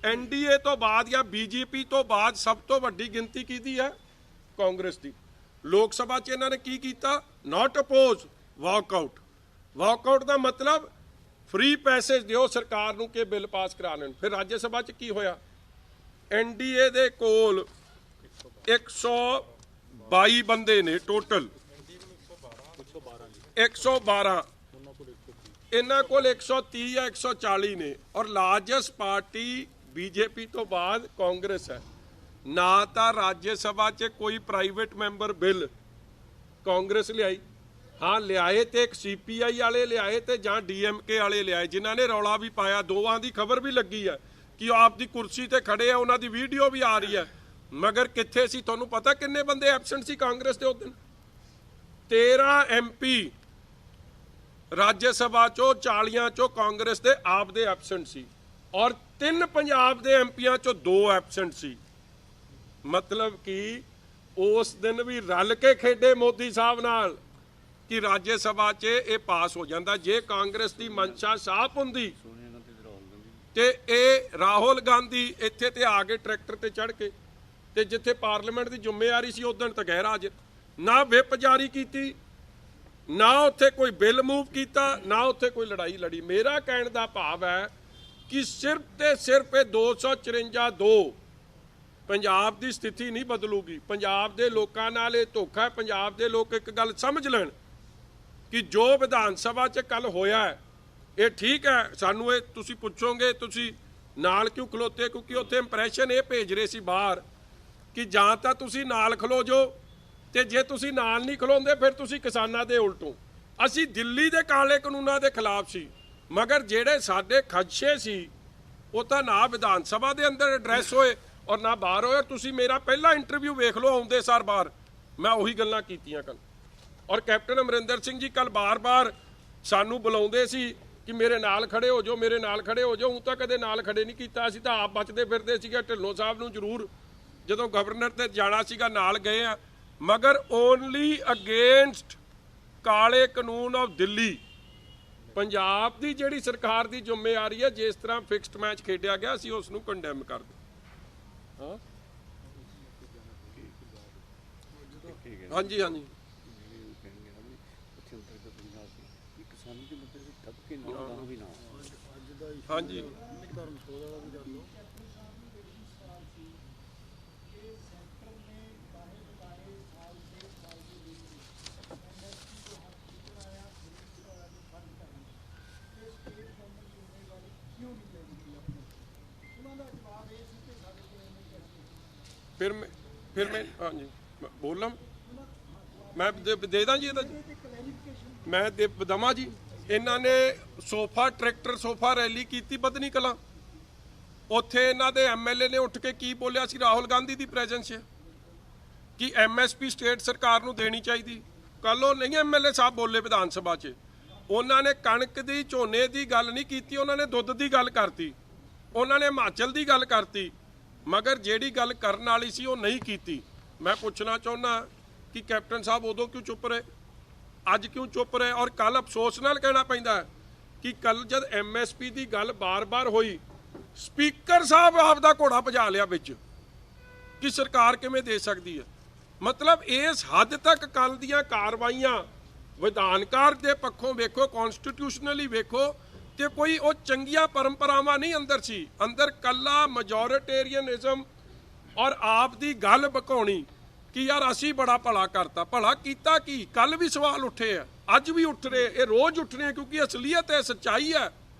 NDA ਤੋਂ ਬਾਅਦ ਜਾਂ BJP ਤੋਂ ਬਾਅਦ ਸਭ ਤੋਂ ਵੱਡੀ ਗਿਣਤੀ ਕਿਹਦੀ ਹੈ? ਕਾਂਗਰਸ ਦੀ। ਲੋਕ ਸਭਾ 'ਚ ਇਹਨਾਂ ਨੇ ਕੀ ਕੀਤਾ? ਨਾਟ ਅਪੋਜ਼, ਵਾਕਆਊਟ। ਵਾਕਆਊਟ ਦਾ ਮਤਲਬ ਫ੍ਰੀ ਪੈਸੇਜ ਦਿਓ ਸਰਕਾਰ ਨੂੰ ਕਿ ਬਿੱਲ ਪਾਸ ਕਰਾ ਲੈਣ। ਫਿਰ ਰਾਜ ਸਭਾ 'ਚ ਕੀ ਹੋਇਆ? NDA ਦੇ ਕੋਲ 122 ਬੰਦੇ ਨੇ ਟੋਟਲ, 112, ਇਹਨਾਂ ਕੋਲ 130 ਜਾਂ 140 ਨੇ, ਔਰ ਲਾਰਜੈਸਟ ਪਾਰਟੀ BJP ਤੋਂ ਬਾਅਦ ਕਾਂਗਰਸ ਹੈ। ਨਾ ਤਾਂ ਰਾਜ ਸਭਾ 'ਚ ਕੋਈ ਪ੍ਰਾਈਵੇਟ ਮੈਂਬਰ ਬਿੱਲ ਕਾਂਗਰਸ ਲਿਆਈ, ਹਾਂ ਲਿਆਏ ਤੇ ਇੱਕ CPI ਵਾਲੇ ਲਿਆਏ ਤੇ ਜਾਂ DMK ਵਾਲੇ ਲਿਆਏ, ਜਿਨ੍ਹਾਂ ਨੇ ਰੌਲਾ ਵੀ ਪਾਇਆ। ਦੋਵਾਂ ਦੀ ਖਬਰ ਵੀ ਲੱਗੀ ਹੈ ਕਿ ਉਹ ਆਪਦੀ ਕੁਰਸੀ ਤੇ ਖੜੇ ਆ, ਉਹਨਾਂ ਦੀ ਵੀਡੀਓ ਵੀ ਆ ਰਹੀ ਹੈ, ਮਗਰ ਕਿੱਥੇ ਸੀ? ਤੁਹਾਨੂੰ ਪਤਾ ਕਿੰਨੇ ਬੰਦੇ ਐਬਸੈਂਟ ਸੀ ਕਾਂਗਰਸ ਦੇ ਉਸ ਦਿਨ? 13 MP ਰਾਜ ਸਭਾ ਚੋਂ 40 ਚੋਂ ਕਾਂਗਰਸ ਦੇ ਆਪ ਦੇ ਐਬਸੈਂਟ ਸੀ, ਔਰ 3 ਪੰਜਾਬ ਦੇ MPਆਂ ਚੋਂ 2 ਐਬਸੈਂਟ ਸੀ। ਮਤਲਬ ਕਿ ਉਸ ਦਿਨ ਵੀ ਰਲ ਕੇ ਖੇਡੇ ਮੋਦੀ ਸਾਹਿਬ ਨਾਲ ਕਿ ਰਾਜ ਸਭਾ 'ਚ ਇਹ ਪਾਸ ਹੋ ਜਾਂਦਾ। ਜੇ ਕਾਂਗਰਸ ਦੀ ਮਨਸ਼ਾ ਸਾਫ਼ ਹੁੰਦੀ ਤੇ ਇਹ ਰਾਹੁਲ ਗਾਂਧੀ ਇੱਥੇ ਤੇ ਆ ਕੇ ਟਰੈਕਟਰ ਤੇ ਚੜ੍ਹ ਕੇ, ਤੇ ਜਿੱਥੇ ਪਾਰਲੀਮੈਂਟ ਦੀ ਜ਼ਿੰਮੇਵਾਰੀ ਸੀ ਉਸ ਦਿਨ ਤਾਂ ਗੈਰ ਹਾਜ਼ਰ, ਨਾ ਵਿਪ ਜਾਰੀ ਕੀਤੀ, ਨਾ ਉੱਥੇ ਕੋਈ ਬਿੱਲ ਮੂਵ ਕੀਤਾ, ਨਾ ਉੱਥੇ ਕੋਈ ਲੜਾਈ ਲੜੀ। ਮੇਰਾ ਕਹਿਣ ਦਾ ਭਾਵ ਹੈ ਕਿ ਸਿਰਫ ਤੇ ਸਿਰਫ ਇਹ 254(2) ਪੰਜਾਬ ਦੀ ਸਥਿਤੀ ਨਹੀਂ ਬਦਲੂਗੀ। ਪੰਜਾਬ ਦੇ ਲੋਕਾਂ ਨਾਲ ਇਹ ਧੋਖਾ ਹੈ। ਪੰਜਾਬ ਦੇ ਲੋਕ ਇੱਕ ਗੱਲ ਸਮਝ ਲੈਣ ਕਿ ਜੋ ਵਿਧਾਨ ਸਭਾ 'ਚ ਕੱਲ ਹੋਇਆ ਹੈ ਇਹ ਠੀਕ ਹੈ। ਸਾਨੂੰ ਇਹ ਤੁਸੀਂ ਪੁੱਛੋਗੇ ਤੁਸੀਂ ਨਾਲ ਕਿਉਂ ਖਲੋਤੇ, ਕਿਉਂਕਿ ਉੱਥੇ ਇੰਪ੍ਰੈਸ਼ਨ ਇਹ ਭੇਜ ਰਹੇ ਸੀ ਬਾਹਰ ਕਿ ਜਾਂ ਤਾਂ ਤੁਸੀਂ ਨਾਲ ਖਲੋ ਜੋ, ਤੇ ਜੇ ਤੁਸੀਂ ਨਾਲ ਨਹੀਂ ਖਲੋਂਦੇ ਫਿਰ ਤੁਸੀਂ ਕਿਸਾਨਾਂ ਦੇ ਉਲਟੋ। ਅਸੀਂ ਦਿੱਲੀ ਦੇ ਕਾਲੇ ਕਾਨੂੰਨਾਂ ਦੇ ਖਿਲਾਫ ਸੀ, ਮਗਰ ਜਿਹੜੇ ਸਾਡੇ ਖਦਸ਼ੇ ਸੀ ਉਹ ਤਾਂ ਨਾ ਵਿਧਾਨ ਸਭਾ ਦੇ ਅੰਦਰ ਐਡਰੈਸ ਹੋਏ ਔਰ ਨਾ ਬਾਹਰ ਹੋਏ। ਤੁਸੀਂ ਮੇਰਾ ਪਹਿਲਾ ਇੰਟਰਵਿਊ ਵੇਖ ਲਓ, ਆਉਂਦੇ ਸਾਰ ਬਾਹਰ ਮੈਂ ਉਹੀ ਗੱਲਾਂ ਕੀਤੀਆਂ ਕੱਲ। ਔਰ ਕੈਪਟਨ ਅਮਰਿੰਦਰ ਸਿੰਘ ਜੀ ਕੱਲ ਬਾਰ-ਬਾਰ ਸਾਨੂੰ ਬੁਲਾਉਂਦੇ ਸੀ ਕਿ ਮੇਰੇ ਨਾਲ ਖੜੇ ਹੋ ਜਾਓ, ਮੇਰੇ ਨਾਲ ਖੜੇ ਹੋ ਜਾਓ। ਉਹ ਤਾਂ ਕਦੇ ਨਾਲ ਖੜੇ ਨਹੀਂ ਕੀਤਾ, ਅਸੀਂ ਤਾਂ ਆਪ ਬਚਦੇ ਫਿਰਦੇ ਸੀਗੇ। ਢਿੱਲੋਂ ਸਾਹਿਬ ਨੂੰ ਜ਼ਰੂਰ ਜਦੋਂ ਗਵਰਨਰ ਤੇ ਜਾਣਾ ਸੀਗਾ ਨਾਲ ਗਏ ਆ, ਮਗਰ ਓਨਲੀ ਅਗੇਂਸਟ ਕਾਲੇ ਕਾਨੂੰਨ ਆਫ ਦਿੱਲੀ। ਪੰਜਾਬ ਦੀ ਜਿਹੜੀ ਸਰਕਾਰ ਦੀ ਜ਼ਿੰਮੇਵਾਰੀ ਹੈ, ਜਿਸ ਤਰ੍ਹਾਂ ਫਿਕਸਡ ਮੈਚ ਖੇਡਿਆ ਗਿਆ ਅਸੀਂ ਉਸ ਨੂੰ ਕੰਡੈਮ ਕਰਦੇ ਹਾਂ। ਹਾਂਜੀ ਹਾਂਜੀ ਹਾਂਜੀ ਫਿਰ ਮੈਂ ਹਾਂਜੀ ਬੋਲਾਂ, ਮੈਂ ਦੇ ਦਾਂ ਜੀ ਇਹਦਾ ਜੀ, ਮੈਂ ਦੇਵਾਂ ਜੀ। ਇਹਨਾਂ ਨੇ ਸੋਫਾ ਟਰੈਕਟਰ ਸੋਫਾ ਰੈਲੀ ਕੀਤੀ ਬਦਨੀ ਕਲਾਂ, ਉੱਥੇ ਇਹਨਾਂ ਦੇ ਐਮਐਲਏ ਨੇ ਉੱਠ ਕੇ ਕੀ ਬੋਲਿਆ ਸੀ ਰਾਹੁਲ ਗਾਂਧੀ ਦੀ ਪ੍ਰੈਜ਼ੈਂਸ 'ਚ ਕਿ ਐਮਐਸਪੀ ਸਟੇਟ ਸਰਕਾਰ ਨੂੰ ਦੇਣੀ ਚਾਹੀਦੀ। ਕੱਲ੍ਹ ਉਹ ਨਹੀਂ ਐਮਐਲਏ ਸਾਹਿਬ ਬੋਲੇ ਵਿਧਾਨ ਸਭਾ 'ਚ, ਉਹਨਾਂ ਨੇ ਕਣਕ ਦੀ ਝੋਨੇ ਦੀ ਗੱਲ ਨਹੀਂ ਕੀਤੀ, ਉਹਨਾਂ ਨੇ ਦੁੱਧ ਦੀ ਗੱਲ ਕਰਤੀ, ਉਹਨਾਂ ਨੇ ਹਿਮਾਚਲ ਦੀ ਗੱਲ ਕਰਤੀ, ਮਗਰ ਜਿਹੜੀ ਗੱਲ ਕਰਨ ਵਾਲੀ ਸੀ ਉਹ ਨਹੀਂ ਕੀਤੀ। ਮੈਂ ਪੁੱਛਣਾ ਚਾਹੁੰਦਾ ਕਿ ਕੈਪਟਨ ਸਾਹਿਬ ਉਦੋਂ ਕਿਉਂ ਚੁੱਪ ਰਹੇ, ਅੱਜ ਕਿਉਂ ਚੁੱਪ ਰਹੇ? ਔਰ ਕੱਲ ਅਫਸੋਸ ਨਾਲ ਕਹਿਣਾ ਪੈਂਦਾ ਕਿ ਕੱਲ ਜਦ ਐਮਐਸਪੀ ਦੀ ਗੱਲ ਬਾਰ-ਬਾਰ ਹੋਈ, ਸਪੀਕਰ ਸਾਹਿਬ ਆਪਦਾ ਘੋੜਾ ਭਜਾ ਲਿਆ ਵਿੱਚ ਕਿ ਸਰਕਾਰ ਕਿਵੇਂ ਦੇ ਸਕਦੀ ਹੈ। ਮਤਲਬ ਇਸ ਹੱਦ ਤੱਕ ਕੱਲ ਦੀਆਂ ਕਾਰਵਾਈਆਂ ਵਿਧਾਨਕਾਰ ਦੇ ਪੱਖੋਂ ਵੇਖੋ, ਕਨਸਟੀਟਿਊਸ਼ਨਲੀ ਵੇਖੋ, ਤੇ ਕੋਈ ਉਹ ਚੰਗੀਆਂ ਪਰੰਪਰਾਵਾਂ ਨਹੀਂ ਅੰਦਰ ਸੀ। ਅੰਦਰ ਕੱਲਾ ਮੈਜੋਰਿਟੇਰੀਅਨਿਜ਼ਮ ਔਰ ਆਪ ਦੀ ਗੱਲ ਬਕਾਉਣੀ ਕਿ ਯਾਰ ਅਸੀਂ ਬੜਾ ਭਲਾ ਕਰਤਾ। ਭਲਾ ਕੀਤਾ ਕੀ? ਕੱਲ ਵੀ ਸਵਾਲ ਉੱਠੇ ਆ, ਅੱਜ ਵੀ ਉੱਠ ਰਹੇ, ਇਹ ਰੋਜ਼ ਉੱਠ ਰਹੇ, ਕਿਉਂਕਿ ਅਸਲੀਅਤ ਹੈ, ਸੱਚਾਈ ਹੈ।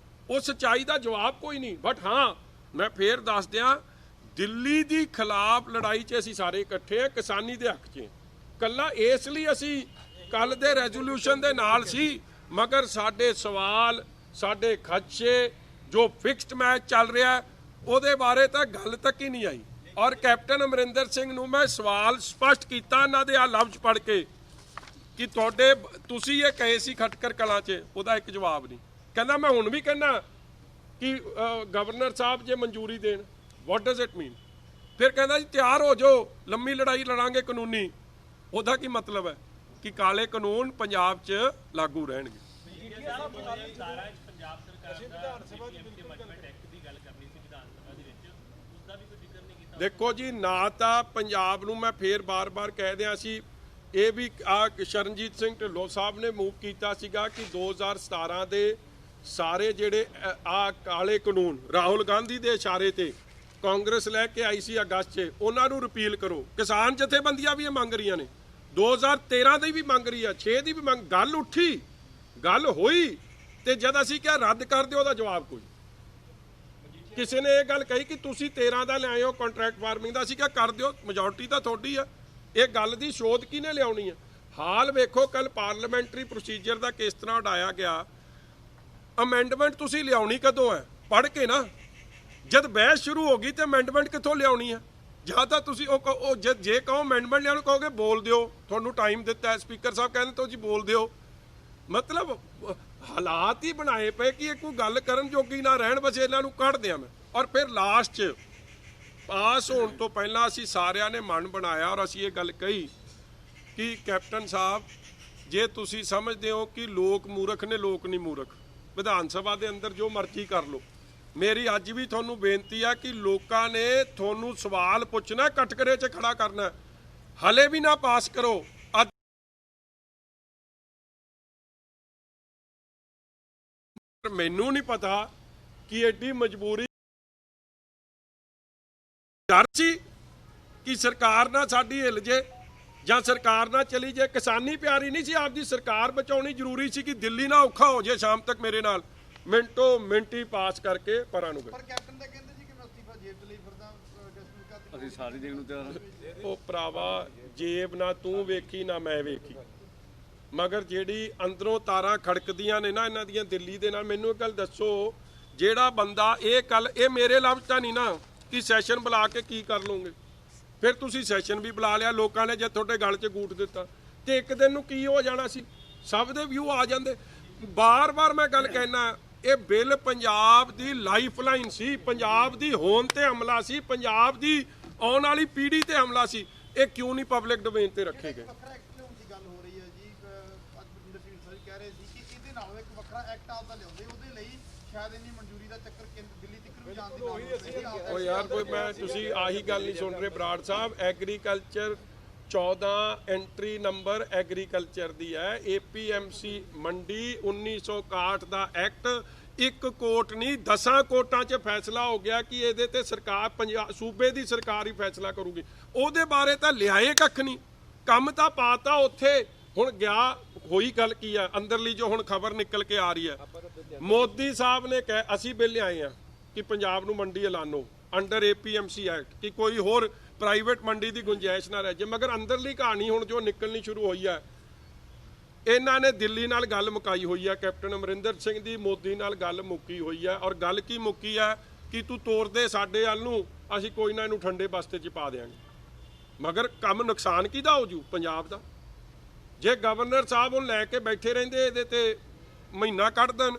ਉਹ ਸੱਚਾਈ ਦਾ ਜਵਾਬ ਕੋਈ ਨਹੀਂ। ਬਟ ਹਾਂ, ਮੈਂ ਫੇਰ ਦੱਸ ਦਿਆਂ, ਦਿੱਲੀ ਦੀ ਖਿਲਾਫ ਲੜਾਈ 'ਚ ਅਸੀਂ ਸਾਰੇ ਇਕੱਠੇ ਆ, ਕਿਸਾਨੀ ਦੇ ਹੱਕ 'ਚ। ਕੱਲਾ ਇਸ ਲਈ ਅਸੀਂ ਕੱਲ ਦੇ ਰੈਜ਼ੋਲੂਸ਼ਨ ਦੇ ਨਾਲ ਸੀ, ਮਗਰ ਸਾਡੇ ਸਵਾਲ, ਸਾਡੇ ਖਦਸ਼ੇ, ਜੋ ਫਿਕਸਡ ਮੈਚ ਚੱਲ ਰਿਹਾ ਉਹਦੇ ਬਾਰੇ ਤਾਂ ਗੱਲ ਤੱਕ ਹੀ ਨਹੀਂ ਆਈ। ਔਰ ਕੈਪਟਨ ਅਮਰਿੰਦਰ ਸਿੰਘ ਨੂੰ ਮੈਂ ਸਵਾਲ ਸਪਸ਼ਟ ਕੀਤਾ ਇਹਨਾਂ ਦੇ ਆ ਲਫ਼ਜ਼ ਪੜ੍ਹ ਕੇ ਕਿ ਤੁਸੀਂ ਇਹ ਕਹੇ ਸੀ ਖਟਕਰ ਕਲਾਂ 'ਚ, ਉਹਦਾ ਇੱਕ ਜਵਾਬ ਨਹੀਂ। ਕਹਿੰਦਾ ਮੈਂ ਹੁਣ ਵੀ ਕਹਿੰਦਾ ਕਿ ਗਵਰਨਰ ਸਾਹਿਬ ਜੇ ਮਨਜ਼ੂਰੀ ਦੇਣ, ਵਾਟ ਡਜ਼ ਇਟ ਮੀਨ? ਫਿਰ ਕਹਿੰਦਾ ਜੀ ਤਿਆਰ ਹੋ ਜਾਓ, ਲੰਮੀ ਲੜਾਈ ਲੜਾਂਗੇ ਕਾਨੂੰਨੀ। ਉਹਦਾ ਕੀ ਮਤਲਬ ਹੈ? ਕਿ ਕਾਲੇ ਕਾਨੂੰਨ ਪੰਜਾਬ 'ਚ ਲਾਗੂ ਰਹਿਣਗੇ। ਦੇਖੋ ਜੀ, ਨਾ ਤਾਂ ਪੰਜਾਬ ਨੂੰ ਮੈਂ ਫੇਰ ਬਾਰ-ਬਾਰ ਕਹਿ ਦਿਆਂ ਸੀ, ਇਹ ਵੀ ਸ਼ਰਨਜੀਤ ਸਿੰਘ ਢਿੱਲੋਂ ਸਾਹਿਬ ਨੇ ਮੂਵ ਕੀਤਾ ਸੀਗਾ ਕਿ 2017 ਦੇ ਸਾਰੇ ਜਿਹੜੇ ਕਾਲੇ ਕਾਨੂੰਨ ਰਾਹੁਲ ਗਾਂਧੀ ਦੇ ਇਸ਼ਾਰੇ ਤੇ ਕਾਂਗਰਸ ਲੈ ਕੇ ਆਈ ਸੀ ਅਗਸਤ 'ਚ, ਉਹਨਾਂ ਨੂੰ ਰਿਪੀਲ ਕਰੋ। ਕਿਸਾਨ ਜਥੇਬੰਦੀਆਂ ਵੀ ਇਹ ਮੰਗ ਰਹੀਆਂ ਨੇ, 2013 ਦੀ ਵੀ ਮੰਗ ਰਹੀ ਆ, 6 ਦੀ ਵੀ ਮੰਗ। ਗੱਲ ਉੱਠੀ, ਗੱਲ ਹੋਈ, ਤੇ ਜਦ ਅਸੀਂ ਕਿਹਾ ਰੱਦ ਕਰ ਦਿਓ, ਉਹਦਾ ਜਵਾਬ ਕੋਈ। ਕਿਸੇ ਨੇ ਇਹ ਗੱਲ ਕਹੀ ਕਿ ਤੁਸੀਂ 13 ਦਾ ਲਿਆਏ ਹੋ ਕੰਟਰੈਕਟ ਫਾਰਮਿੰਗ ਦਾ, ਅਸੀਂ ਕਿਹਾ ਕਰ ਦਿਓ, ਮੈਜੋਰਟੀ ਤਾਂ ਤੁਹਾਡੀ ਆ। ਇਹ ਗੱਲ ਦੀ ਸ਼ੋਧ ਕਿਹਨੇ ਲਿਆਉਣੀ ਆ? ਹਾਲ ਵੇਖੋ, ਕੱਲ ਪਾਰਲੀਮੈਂਟਰੀ ਪ੍ਰੋਸੀਜਰ ਦਾ ਕਿਸ ਤਰ੍ਹਾਂ ਉਡਾਇਆ ਗਿਆ। ਅਮੈਂਡਮੈਂਟ ਤੁਸੀਂ ਲਿਆਉਣੀ ਕਦੋਂ ਹੈ? ਪੜ੍ਹ ਕੇ ਨਾ। ਜਦ ਬਹਿਸ ਸ਼ੁਰੂ ਹੋ ਗਈ ਤੇ ਅਮੈਂਡਮੈਂਟ ਕਿੱਥੋਂ ਲਿਆਉਣੀ ਹੈ? ਜਾਂ ਤਾਂ ਤੁਸੀਂ ਉਹ ਜੇ ਕਹੋ ਅਮੈਂਡਮੈਂਟ ਲਿਆਉਣ, ਕਹੋਗੇ ਬੋਲ ਦਿਓ, ਤੁਹਾਨੂੰ ਟਾਈਮ ਦਿੱਤਾ ਹੈ, ਸਪੀਕਰ ਸਾਹਿਬ ਕਹਿੰਦੇ ਤੁਸੀਂ ਬੋਲ ਦਿਓ। ਮਤਲਬ ਹਾਲਾਤ ਹੀ ਬਣਾਏ ਪਏ ਕਿ ਇਹ ਕੋਈ ਗੱਲ ਕਰਨ ਜੋਗੀ ਨਾ ਰਹਿਣ, ਬਸ ਇਹਨਾਂ ਨੂੰ ਕੱਢ ਦਿਆਂ ਮੈਂ। ਔਰ ਫਿਰ ਲਾਸਟ 'ਚ ਪਾਸ ਹੋਣ ਤੋਂ ਪਹਿਲਾਂ ਅਸੀਂ ਸਾਰਿਆਂ ਨੇ ਮਨ ਬਣਾਇਆ ਔਰ ਅਸੀਂ ਇਹ ਗੱਲ ਕਹੀ ਕਿ ਕੈਪਟਨ ਸਾਹਿਬ, ਜੇ ਤੁਸੀਂ ਸਮਝਦੇ ਹੋ ਕਿ ਲੋਕ ਮੂਰਖ ਨੇ, ਲੋਕ ਨਹੀਂ ਮੂਰਖ। ਵਿਧਾਨ ਸਭਾ ਦੇ ਅੰਦਰ ਜੋ ਮਰਜ਼ੀ ਕਰ ਲਓ। ਮੇਰੀ ਅੱਜ ਵੀ ਤੁਹਾਨੂੰ ਬੇਨਤੀ ਆ ਕਿ ਲੋਕਾਂ ਨੇ ਤੁਹਾਨੂੰ ਸਵਾਲ ਪੁੱਛਣਾ, ਕਟਕਰੇ 'ਚ ਖੜਾ ਕਰਨਾ, ਹਲੇ ਵੀ ਨਾ ਪਾਸ ਕਰੋ। ਅੱਜ ਮੈਨੂੰ ਨਹੀਂ ਪਤਾ ਕਿ ਐਡੀ ਮਜਬੂਰੀ ਡਰ ਸੀ ਕਿ ਸਰਕਾਰ ਨਾ ਸਾਡੀ ਹਿੱਲ ਜੇ ਜਾਂ ਸਰਕਾਰ ਨਾ ਚਲੀ ਜੇ। ਕਿਸਾਨੀ ਪਿਆਰੀ ਨਹੀਂ ਸੀ, ਆਪਦੀ ਸਰਕਾਰ ਬਚਾਉਣੀ ਜ਼ਰੂਰੀ ਸੀ ਕਿ ਦਿੱਲੀ ਨਾ ਔਖਾ ਹੋ ਜੇ ਸ਼ਾਮ ਤੱਕ ਮੇਰੇ ਨਾਲ। ਮਿੰਟੋ ਮਿੰਟੀ ਪਾਸ ਕਰਕੇ ਪਰਾਂ ਨੂੰ ਗਏ। ਪਰ ਕੈਪਟਨ ਤਾਂ ਕਹਿੰਦੇ ਸੀ ਕਿ ਮੈਂ ਅਸਤੀਫਾ ਜੇਬ ਚ ਲਈ ਫਿਰਦਾ, ਅਸੀਂ ਸਾਰੀ ਦੇਣ ਨੂੰ ਤਿਆਰ ਹਾਂ। ਉਹ ਭਰਾਵਾ, ਜੇਬ ਨਾ ਤੂੰ ਵੇਖੀ ਨਾ ਮੈਂ ਵੇਖੀ, ਮਗਰ ਜਿਹੜੀ ਅੰਦਰੋਂ ਤਾਰਾਂ ਖੜਕਦੀਆਂ ਨੇ ਨਾ ਇਹਨਾਂ ਦੀਆਂ ਦਿੱਲੀ ਦੇ ਨਾਲ। ਮੈਨੂੰ ਇੱਕ ਗੱਲ ਦੱਸੋ, ਜਿਹੜਾ ਬੰਦਾ ਇਹ ਮੇਰੇ ਲਫ਼ਜ਼ ਤਾਂ ਨਹੀਂ ਨਾ ਕਿ ਸੈਸ਼ਨ ਬੁਲਾ ਕੇ ਕੀ ਕਰ ਲਓਗੇ? ਫਿਰ ਤੁਸੀਂ ਸੈਸ਼ਨ ਵੀ ਬੁਲਾ ਲਿਆ, ਲੋਕਾਂ ਨੇ ਜੇ ਤੁਹਾਡੇ ਗਲ 'ਚ ਗੂਠ ਦਿੱਤਾ ਤੇ ਇੱਕ ਦਿਨ ਨੂੰ ਕੀ ਹੋ ਜਾਣਾ ਸੀ? ਸਭ ਦੇ ਵਿਊ ਆ ਜਾਂਦੇ। ਬਾਰ-ਬਾਰ ਮੈਂ ਗੱਲ ਕਹਿਣਾ, ਇਹ ਬਿੱਲ ਪੰਜਾਬ ਦੀ ਲਾਈਫ ਲਾਈਨ ਸੀ, ਪੰਜਾਬ ਦੀ ਹੋਂਦ ਤੇ ਹਮਲਾ ਸੀ, ਪੰਜਾਬ ਦੀ ਆਉਣ ਵਾਲੀ ਪੀੜ੍ਹੀ ਤੇ ਹਮਲਾ ਸੀ। ਇਹ ਕਿਉਂ ਨਹੀਂ ਪਬਲਿਕ ਡੋਮੇਨ ਤੇ ਰੱਖੇ ਗਏ? ਵੱਖਰਾ ਐਕਟ ਲਿਆਉਣ ਦੀ ਗੱਲ ਹੋ ਰਹੀ ਹੈ ਜੀ। ਅੱਜ ਬਰਿੰਦਰ ਸਿੰਘ ਸਰ ਕਹਿ ਰਹੇ ਸੀ ਕਿ ਇਹਦੇ ਨਾਲ ਇੱਕ ਵੱਖਰਾ ਐਕਟ ਆਪਦਾ ਲਿਆਉਂਦੇ, ਉਹਦੇ ਲਈ ਸ਼ਾਇਦ ਇੰਨੀ ਮਨਜ਼ੂਰੀ ਦਾ ਚੱਕਰ ਦਿੱਲੀ ਤੱਕ ਵੀ ਜਾਣ ਦੀ ਗੱਲ। ਉਹ ਯਾਰ ਤੁਸੀਂ ਆਹੀ ਗੱਲ ਨਹੀਂ ਸੁਣ ਰਹੇ ਬਰਾੜ ਸਾਹਿਬ। ਐਗਰੀਕਲਚਰ 14 ਐਂਟਰੀ ਨੰਬਰ ਐਗਰੀਕਲਚਰ ਦੀ ਹੈ। APMC ਮੰਡੀ 1961 ਦਾ ਐਕਟ, ਇੱਕ ਕੋਰਟ ਨਹੀਂ 10 ਕੋਰਟਾਂ 'ਚ ਫੈਸਲਾ ਹੋ ਗਿਆ ਕਿ ਇਹਦੇ ਤੇ ਸਰਕਾਰ, ਪੰਜਾਬ ਸੂਬੇ ਦੀ ਸਰਕਾਰ ਹੀ ਫੈਸਲਾ ਕਰੂਗੀ। ਉਹਦੇ ਬਾਰੇ ਤਾਂ ਲਿਆਏ ਕੱਖ ਨਹੀਂ, ਕੰਮ ਤਾਂ ਪਾਤਾ ਉੱਥੇ। ਹੁਣ ਗਿਆ ਹੋਈ ਗੱਲ ਕੀ ਹੈ ਅੰਦਰਲੀ, ਜੋ ਹੁਣ ਖਬਰ ਨਿਕਲ ਕੇ ਆ ਰਹੀ ਹੈ, ਮੋਦੀ ਸਾਹਿਬ ਨੇ ਅਸੀਂ ਬਿੱਲ ਲਿਆਏ ਆ ਕਿ ਪੰਜਾਬ ਨੂੰ ਮੰਡੀ ਐਲਾਨੋ ਅੰਡਰ APMC ਐਕਟ, ਕਿ ਕੋਈ ਹੋਰ ਪ੍ਰਾਈਵੇਟ ਮੰਡੀ ਦੀ ਗੁੰਜਾਇਸ਼ ਨਾ ਰਹਿ ਜੇ। ਮਗਰ ਅੰਦਰਲੀ ਕਹਾਣੀ ਹੁਣ ਜੋ ਨਿਕਲਣੀ ਸ਼ੁਰੂ ਹੋਈ ਹੈ, ਇਹਨਾਂ ਨੇ ਦਿੱਲੀ ਨਾਲ ਗੱਲ ਮੁਕਾਈ ਹੋਈ ਹੈ। ਕੈਪਟਨ ਅਮਰਿੰਦਰ ਸਿੰਘ ਦੀ ਮੋਦੀ ਨਾਲ ਗੱਲ ਮੁੱਕੀ ਹੋਈ ਹੈ। ਔਰ ਗੱਲ ਕੀ ਮੁੱਕੀ ਹੈ ਕਿ ਤੂੰ ਤੋਰ ਦੇ ਸਾਡੇ ਵੱਲ ਨੂੰ, ਅਸੀਂ ਕੋਈ ਨਾ ਇਹਨੂੰ ਠੰਡੇ ਬਸਤੇ 'ਚ ਪਾ ਦਿਆਂਗੇ। ਮਗਰ ਕੰਮ ਨੁਕਸਾਨ ਕਿਹਦਾ ਹੋ ਜੂ? ਪੰਜਾਬ ਦਾ। ਜੇ ਗਵਰਨਰ ਸਾਹਿਬ ਉਹਨੂੰ ਲੈ ਕੇ ਬੈਠੇ ਰਹਿੰਦੇ, ਇਹਦੇ ਤੇ ਮਹੀਨਾ ਕੱਢ ਦੇਣ,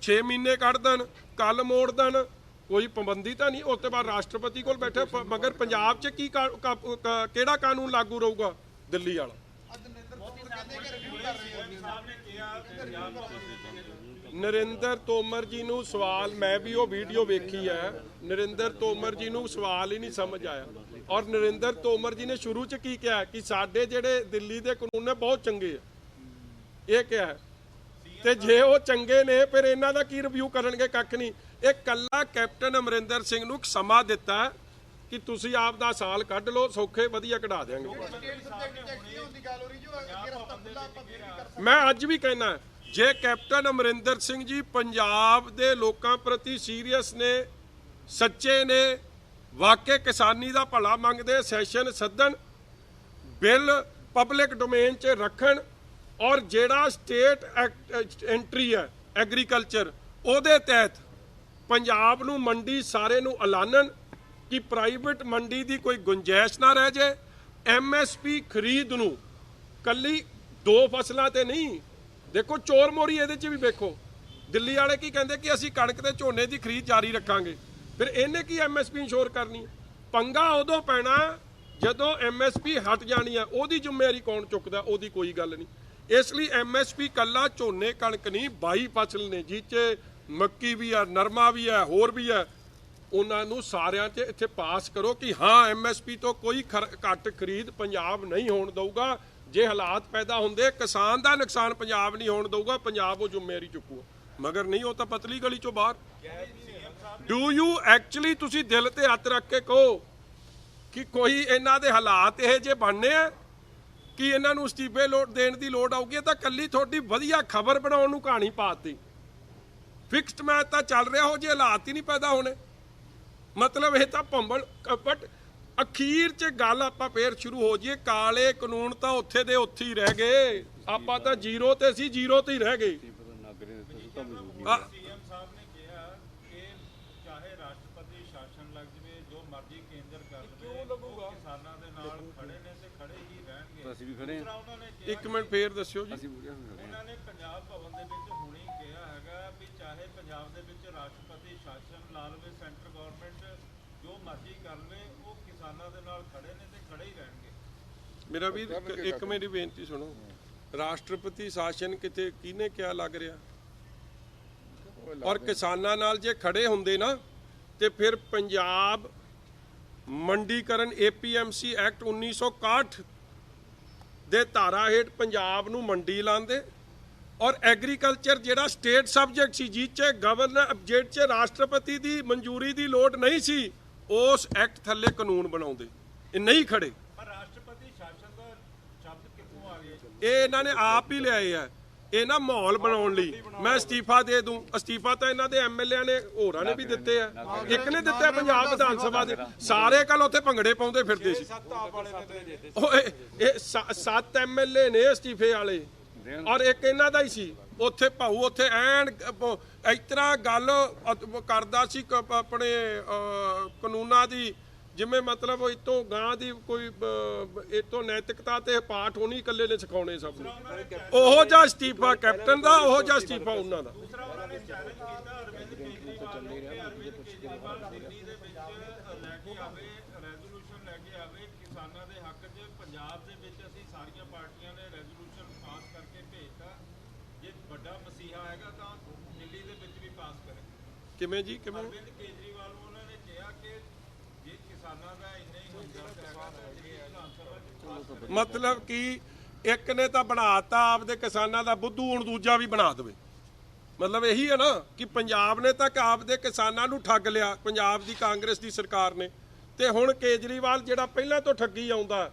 6 ਮਹੀਨੇ ਕੱਢ ਦੇਣ, ਕੱਲ ਮੋੜ ਦੇਣ, ਕੋਈ ਪਾਬੰਦੀ ਤਾਂ ਨਹੀਂ। ਉਸ ਤੋਂ ਬਾਅਦ ਰਾਸ਼ਟਰਪਤੀ ਕੋਲ ਬੈਠੇ, ਮਗਰ ਪੰਜਾਬ 'ਚ ਕੀ ਕਿਹੜਾ ਕਾਨੂੰਨ ਲਾਗੂ ਰਹੂਗਾ? ਦਿੱਲੀ ਵਾਲਾ। ਨਰਿੰਦਰ ਤੋਮਰ ਜੀ ਨੂੰ ਸਵਾਲ, ਮੈਂ ਵੀ ਉਹ ਵੀਡੀਓ ਵੇਖੀ ਹੈ, ਨਰਿੰਦਰ ਤੋਮਰ ਜੀ ਨੂੰ ਸਵਾਲ ਹੀ ਨਹੀਂ ਸਮਝ ਆਇਆ। ਔਰ ਨਰਿੰਦਰ ਤੋਮਰ ਜੀ ਨੇ ਸ਼ੁਰੂ 'ਚ ਕੀ ਕਿਹਾ ਕਿ ਸਾਡੇ ਜਿਹੜੇ ਦਿੱਲੀ ਦੇ ਕਾਨੂੰਨ ਨੇ ਬਹੁਤ ਚੰਗੇ ਆ, ਇਹ ਕਿਹਾ। ਤੇ ਜੇ ਉਹ ਚੰਗੇ ਨੇ ਫਿਰ ਇਹਨਾਂ ਦਾ ਕੀ ਰਿਵਿਊ ਕਰਨਗੇ? ਕੱਖ ਨਹੀਂ। ਇਹ ਕੱਲਾ ਕੈਪਟਨ ਅਮਰਿੰਦਰ ਸਿੰਘ ਨੂੰ ਸਮਾਂ ਦਿੱਤਾ ਕਿ ਤੁਸੀਂ ਆਪ ਦਾ ਸਾਲ ਕੱਢ ਲਓ, ਸੌਖੇ ਵਧੀਆ ਕਢਾ ਦਿਆਂਗੇ। ਮੈਂ ਅੱਜ ਵੀ ਕਹਿਣਾ, ਜੇ ਕੈਪਟਨ ਅਮਰਿੰਦਰ ਸਿੰਘ ਜੀ ਪੰਜਾਬ ਦੇ ਲੋਕਾਂ ਪ੍ਰਤੀ ਸੀਰੀਅਸ ਨੇ, ਸੱਚੇ ਨੇ, ਵਾਕਈ ਕਿਸਾਨੀ ਦਾ ਭਲਾ ਮੰਗਦੇ, ਸੈਸ਼ਨ ਸੱਦਣ, ਬਿੱਲ ਪਬਲਿਕ ਡੋਮੇਨ 'ਚ ਰੱਖਣ, ਔਰ ਜਿਹੜਾ ਸਟੇਟ ਐਂਟਰੀ ਹੈ ਐਗਰੀਕਲਚਰ, ਉਹਦੇ ਤਹਿਤ ਪੰਜਾਬ ਨੂੰ ਮੰਡੀ ਸਾਰੇ ਨੂੰ ਐਲਾਨਣ ਕਿ ਪ੍ਰਾਈਵੇਟ ਮੰਡੀ ਦੀ ਕੋਈ ਗੁੰਜਾਇਸ਼ ਨਾ ਰਹਿ ਜਾਏ। MSP ਖਰੀਦ ਨੂੰ ਕੱਲੀ 2 ਫਸਲਾਂ ਤੇ ਨਹੀਂ, ਦੇਖੋ ਚੋਰ ਮੋਰੀ ਇਹਦੇ 'ਚ ਵੀ ਵੇਖੋ। ਦਿੱਲੀ ਵਾਲੇ ਕੀ ਕਹਿੰਦੇ ਕਿ ਅਸੀਂ ਕਣਕ ਤੇ ਝੋਨੇ ਦੀ ਖਰੀਦ ਜਾਰੀ ਰੱਖਾਂਗੇ, ਫਿਰ ਇਹਨੇ ਕੀ MSP ਇੰਸ਼ੋਰ ਕਰਨੀ? ਪੰਗਾ ਉਦੋਂ ਪੈਣਾ ਜਦੋਂ MSP ਹਟ ਜਾਣੀ ਆ, ਉਹਦੀ ਜ਼ਿੰਮੇਵਾਰੀ ਕੌਣ ਚੁੱਕਦਾ? ਉਹਦੀ ਕੋਈ ਗੱਲ ਨਹੀਂ। ਇਸ ਲਈ MSP ਕੱਲਾ ਝੋਨੇ ਕਣਕ ਨਹੀਂ, 22 ਫਸਲ ਨੇ ਜਿਹ 'ਚ ਮੱਕੀ ਵੀ ਆ, ਨਰਮਾ ਵੀ ਆ, ਹੋਰ ਵੀ ਆ, ਉਹਨਾਂ ਨੂੰ ਸਾਰਿਆਂ 'ਚ ਇੱਥੇ ਪਾਸ ਕਰੋ ਕਿ ਹਾਂ MSP ਤੋਂ ਕੋਈ ਘੱਟ ਖਰੀਦ ਪੰਜਾਬ ਨਹੀਂ ਹੋਣ ਦਊਗਾ। ਜੇ ਹਾਲਾਤ ਪੈਦਾ ਹੁੰਦੇ, ਕਿਸਾਨ ਦਾ ਨੁਕਸਾਨ ਪੰਜਾਬ ਨਹੀਂ ਹੋਣ ਦਊਗਾ, ਪੰਜਾਬ ਉਹ ਜ਼ਿੰਮੇਵਾਰੀ ਚੁੱਕੂਗਾ। ਮਗਰ ਨਹੀਂ, ਉਹ ਤਾਂ ਪਤਲੀ ਗਲੀ 'ਚੋਂ ਬਾਹਰ। ਡੂ ਯੂ ਐਕਚੁਅਲੀ ਤੁਸੀਂ ਦਿਲ ਤੇ ਹੱਥ ਰੱਖ ਕੇ ਕਹੋ ਕਿ ਕੋਈ ਇਹਨਾਂ ਦੇ ਹਾਲਾਤ ਇਹ ਜੇ ਬਣਨੇ ਆ ਕਿ ਇਹਨਾਂ ਨੂੰ ਅਸਤੀਫੇ ਦੇਣ ਦੀ ਲੋੜ ਆਊਗੀ? ਤਾਂ ਕੱਲੀ ਤੁਹਾਡੀ ਵਧੀਆ ਖਬਰ ਬਣਾਉਣ ਨੂੰ ਕਹਾਣੀ ਪਾਤੀ। ਫਿਕਸਡ ਮੈਚ ਤਾਂ ਚੱਲ ਰਿਹਾ, ਹੋ ਜੇ ਹਾਲਾਤ ਹੀ ਨਹੀਂ ਪੈਦਾ ਹੋਣੇ। ਮਤਲਬ ਇਹ ਤਾਂ ਭੰਬਲ। ਬਟ ਅਖੀਰ 'ਚ ਗੱਲ ਆਪਾਂ ਫੇਰ ਸ਼ੁਰੂ ਹੋ ਜਾਈਏ, ਕਾਲੇ ਕਾਨੂੰਨ ਤਾਂ ਉੱਥੇ ਦੇ ਉੱਥੇ ਹੀ ਰਹਿ ਗਏ, ਆਪਾਂ ਤਾਂ ਜ਼ੀਰੋ ਤੇ ਸੀ, ਜ਼ੀਰੋ ਤੇ ਹੀ ਰਹਿ ਗਏ। ਸੀਐਮ ਸਾਹਿਬ ਨੇ ਕਿਹਾ ਕਿ ਚਾਹੇ ਰਾਸ਼ਟਰਪਤੀ ਸ਼ਾਸਨ ਲੱਗ ਜਵੇ, ਜੋ ਮਰਜ਼ੀ ਕੇਂਦਰ ਕਰ ਲਵੇ, ਉਹ ਕਿਸਾਨਾਂ ਦੇ ਨਾਲ ਖੜੇ ਨੇ ਤੇ ਖੜੇ ਹੀ ਰਹਿਣਗੇ। ਅਸੀਂ ਵੀ ਖੜੇ ਹਾਂ। ਉਹਨਾਂ ਨੇ ਕਿਹਾ, ਇੱਕ ਮਿੰਟ ਫੇਰ ਦੱਸਿਓ ਜੀ। ਉਹਨਾਂ ਨੇ ਪੰਜਾਬ ਭਵਨ ਦੇ ਵਿੱਚ ਹੁਣੀ ਕਿਹਾ ਹੈਗਾ ਵੀ ਚਾਹੇ ਪੰਜਾਬ ਦੇ ਵਿੱਚ ਰਾਸ਼ਟਰਪਤੀ ਸ਼ਾਸਨ ਲਾ ਲਵੇ, ਸੈਂਟਰ ਗਵਰਨਮੈਂਟ ਜੋ ਮਰਜ਼ੀ ਕਰ ਲਵੇ, ਉਹ ਕਿਸਾਨਾਂ ਦੇ ਨਾਲ ਖੜੇ ਨੇ ਤੇ ਖੜੇ ਹੀ ਰਹਿਣਗੇ। ਮੇਰਾ ਵੀ ਇੱਕ ਮੇਰੀ ਬੇਨਤੀ ਸੁਣੋ, ਰਾਸ਼ਟਰਪਤੀ ਸ਼ਾਸਨ ਕਿਤੇ ਕਿਹਨੇ ਕਿਹਾ ਲੱਗ ਰਿਹਾ? ਔਰ ਕਿਸਾਨਾਂ ਨਾਲ ਜੇ ਖੜੇ ਹੁੰਦੇ ਨਾ ਤੇ ਫਿਰ ਪੰਜਾਬ ਮੰਡੀਕਰਨ APMC ਐਕਟ 1961 ਦੇ ਧਾਰਾ ਹੇਠ ਪੰਜਾਬ ਨੂੰ ਮੰਡੀ ਲਾਉਂਦੇ, ਔਰ ਐਗਰੀਕਲਚਰ ਜਿਹੜਾ ਸਟੇਟ ਸਬਜੈਕਟ ਸੀ, ਜਿਹ 'ਚ ਗਵਰਨਰ, ਜਿਹਦੇ 'ਚ ਰਾਸ਼ਟਰਪਤੀ ਦੀ ਮਨਜ਼ੂਰੀ ਦੀ ਲੋੜ ਨਹੀਂ ਸੀ, ਉਸ ਐਕਟ ਥੱਲੇ ਕਾਨੂੰਨ ਬਣਾਉਂਦੇ। ਇਹ ਨਹੀਂ ਖੜੇ। ਪਰ ਰਾਸ਼ਟਰਪਤੀ ਸ਼ਾਸਨ ਦਾ ਸ਼ਬਦ ਕਿੱਥੋਂ ਆ ਗਿਆ? ਇਹ ਇਹਨਾਂ ਨੇ ਆਪ ਹੀ ਲਿਆਏ ਆ, ਇਹ ਨਾ ਮਾਹੌਲ ਬਣਾਉਣ ਲਈ। ਮੈਂ ਅਸਤੀਫਾ ਦੇ ਦੂੰ, ਅਸਤੀਫਾ ਤਾਂ ਇਹਨਾਂ ਦੇ MLA ਨੇ, ਹੋਰਾਂ ਨੇ ਵੀ ਦਿੱਤੇ ਆ। ਇੱਕ ਨੇ ਦਿੱਤਾ ਪੰਜਾਬ ਵਿਧਾਨ ਸਭਾ ਦੇ, ਸਾਰੇ ਕੱਲ ਉੱਥੇ ਭੰਗੜੇ ਪਾਉਂਦੇ ਫਿਰਦੇ ਸੀ। ਇਹ 7 MLA ਨੇ ਅਸਤੀਫੇ ਵਾਲੇ, ਔਰ ਇੱਕ ਇਹਨਾਂ ਦਾ ਹੀ ਸੀ। ਉੱਥੇ ਭਾਊ ਉੱਥੇ ਐਨ ਇਸ ਤਰ੍ਹਾਂ ਗੱਲ ਕਰਦਾ ਸੀ ਆਪਣੇ ਕਾਨੂੰਨਾਂ ਦੀ, ਜਿਵੇਂ ਮਤਲਬ ਇਤੋਂ ਗਾਂ ਦੀ ਕੋਈ ਇਤੋਂ ਨੈਤਿਕਤਾ ਤੇ ਪਾਠ ਹੋਣੀ ਇਕੱਲੇ ਨੇ ਸਿਖਾਉਣੇ ਸਭ ਨੂੰ। ਉਹੋ ਜਿਹਾ ਅਸਤੀਫਾ ਕੈਪਟਨ ਦਾ, ਉਹੋ ਜਿਹਾ ਅਸਤੀਫਾ ਉਹਨਾਂ ਦਾ। ਉਹਨਾਂ ਨੇ ਚੈਲੰਜ ਕੀਤਾ ਅਰਵਿੰਦ ਕੇਜਰੀਵਾਲ ਨੂੰ ਕਿ ਅਰਵਿੰਦ ਕੇਜਰੀਵਾਲ ਦਿੱਲੀ ਦੇ ਵਿੱਚ ਲੈ ਕੇ ਆਵੇ, ਰੈਜ਼ੋਲੂਸ਼ਨ ਲੈ ਕੇ ਆਵੇ ਕਿਸਾਨਾਂ ਦੇ ਹੱਕ 'ਚ। ਪੰਜਾਬ ਦੇ ਵਿੱਚ ਅਸੀਂ ਸਾਰੀਆਂ ਪਾਰਟੀਆਂ ਨੇ ਰੈਜ਼ੋਲੂਸ਼ਨ ਪਾਸ ਕਰਕੇ ਭੇਜਤਾ, ਜੇ ਵੱਡਾ ਮਸੀਹਾ ਹੈਗਾ ਤਾਂ ਦਿੱਲੀ ਦੇ ਵਿੱਚ ਵੀ ਪਾਸ ਕਰੇ। ਕਿਵੇਂ ਜੀ, ਕਿਵੇਂ? ਅਰਵਿੰਦ ਕੇਜਰੀਵਾਲ ਨੂੰ ਉਹਨਾਂ ਨੇ ਕਿਹਾ ਕਿ ਜੇ ਕਿਸਾਨਾਂ ਦਾ ਇੰਨਾ ਹੀ ਹਮਦਰਦ ਹੈਗਾ ਤਾਂ ਦਿੱਲੀ ਵਿਧਾਨ ਸਭਾ 'ਚ ਪਾਸ ਕਰੇ। ਮਤਲਬ ਕਿ ਇੱਕ ਨੇ ਤਾਂ ਬਣਾਤਾ ਆਪਦੇ ਕਿਸਾਨਾਂ ਦਾ ਬੁੱਧੂ, ਹੁਣ ਦੂਜਾ ਵੀ ਬਣਾ ਦੇਵੇ। ਮਤਲਬ ਇਹੀ ਹੈ ਨਾ ਕਿ ਪੰਜਾਬ ਨੇ ਤਾਂ ਆਪਦੇ ਕਿਸਾਨਾਂ ਨੂੰ ਠੱਗ ਲਿਆ, ਪੰਜਾਬ ਦੀ ਕਾਂਗਰਸ ਦੀ ਸਰਕਾਰ ਨੇ, ਤੇ ਹੁਣ ਕੇਜਰੀਵਾਲ ਜਿਹੜਾ ਪਹਿਲਾਂ ਤੋਂ ਠੱਗੀ ਆਉਂਦਾ।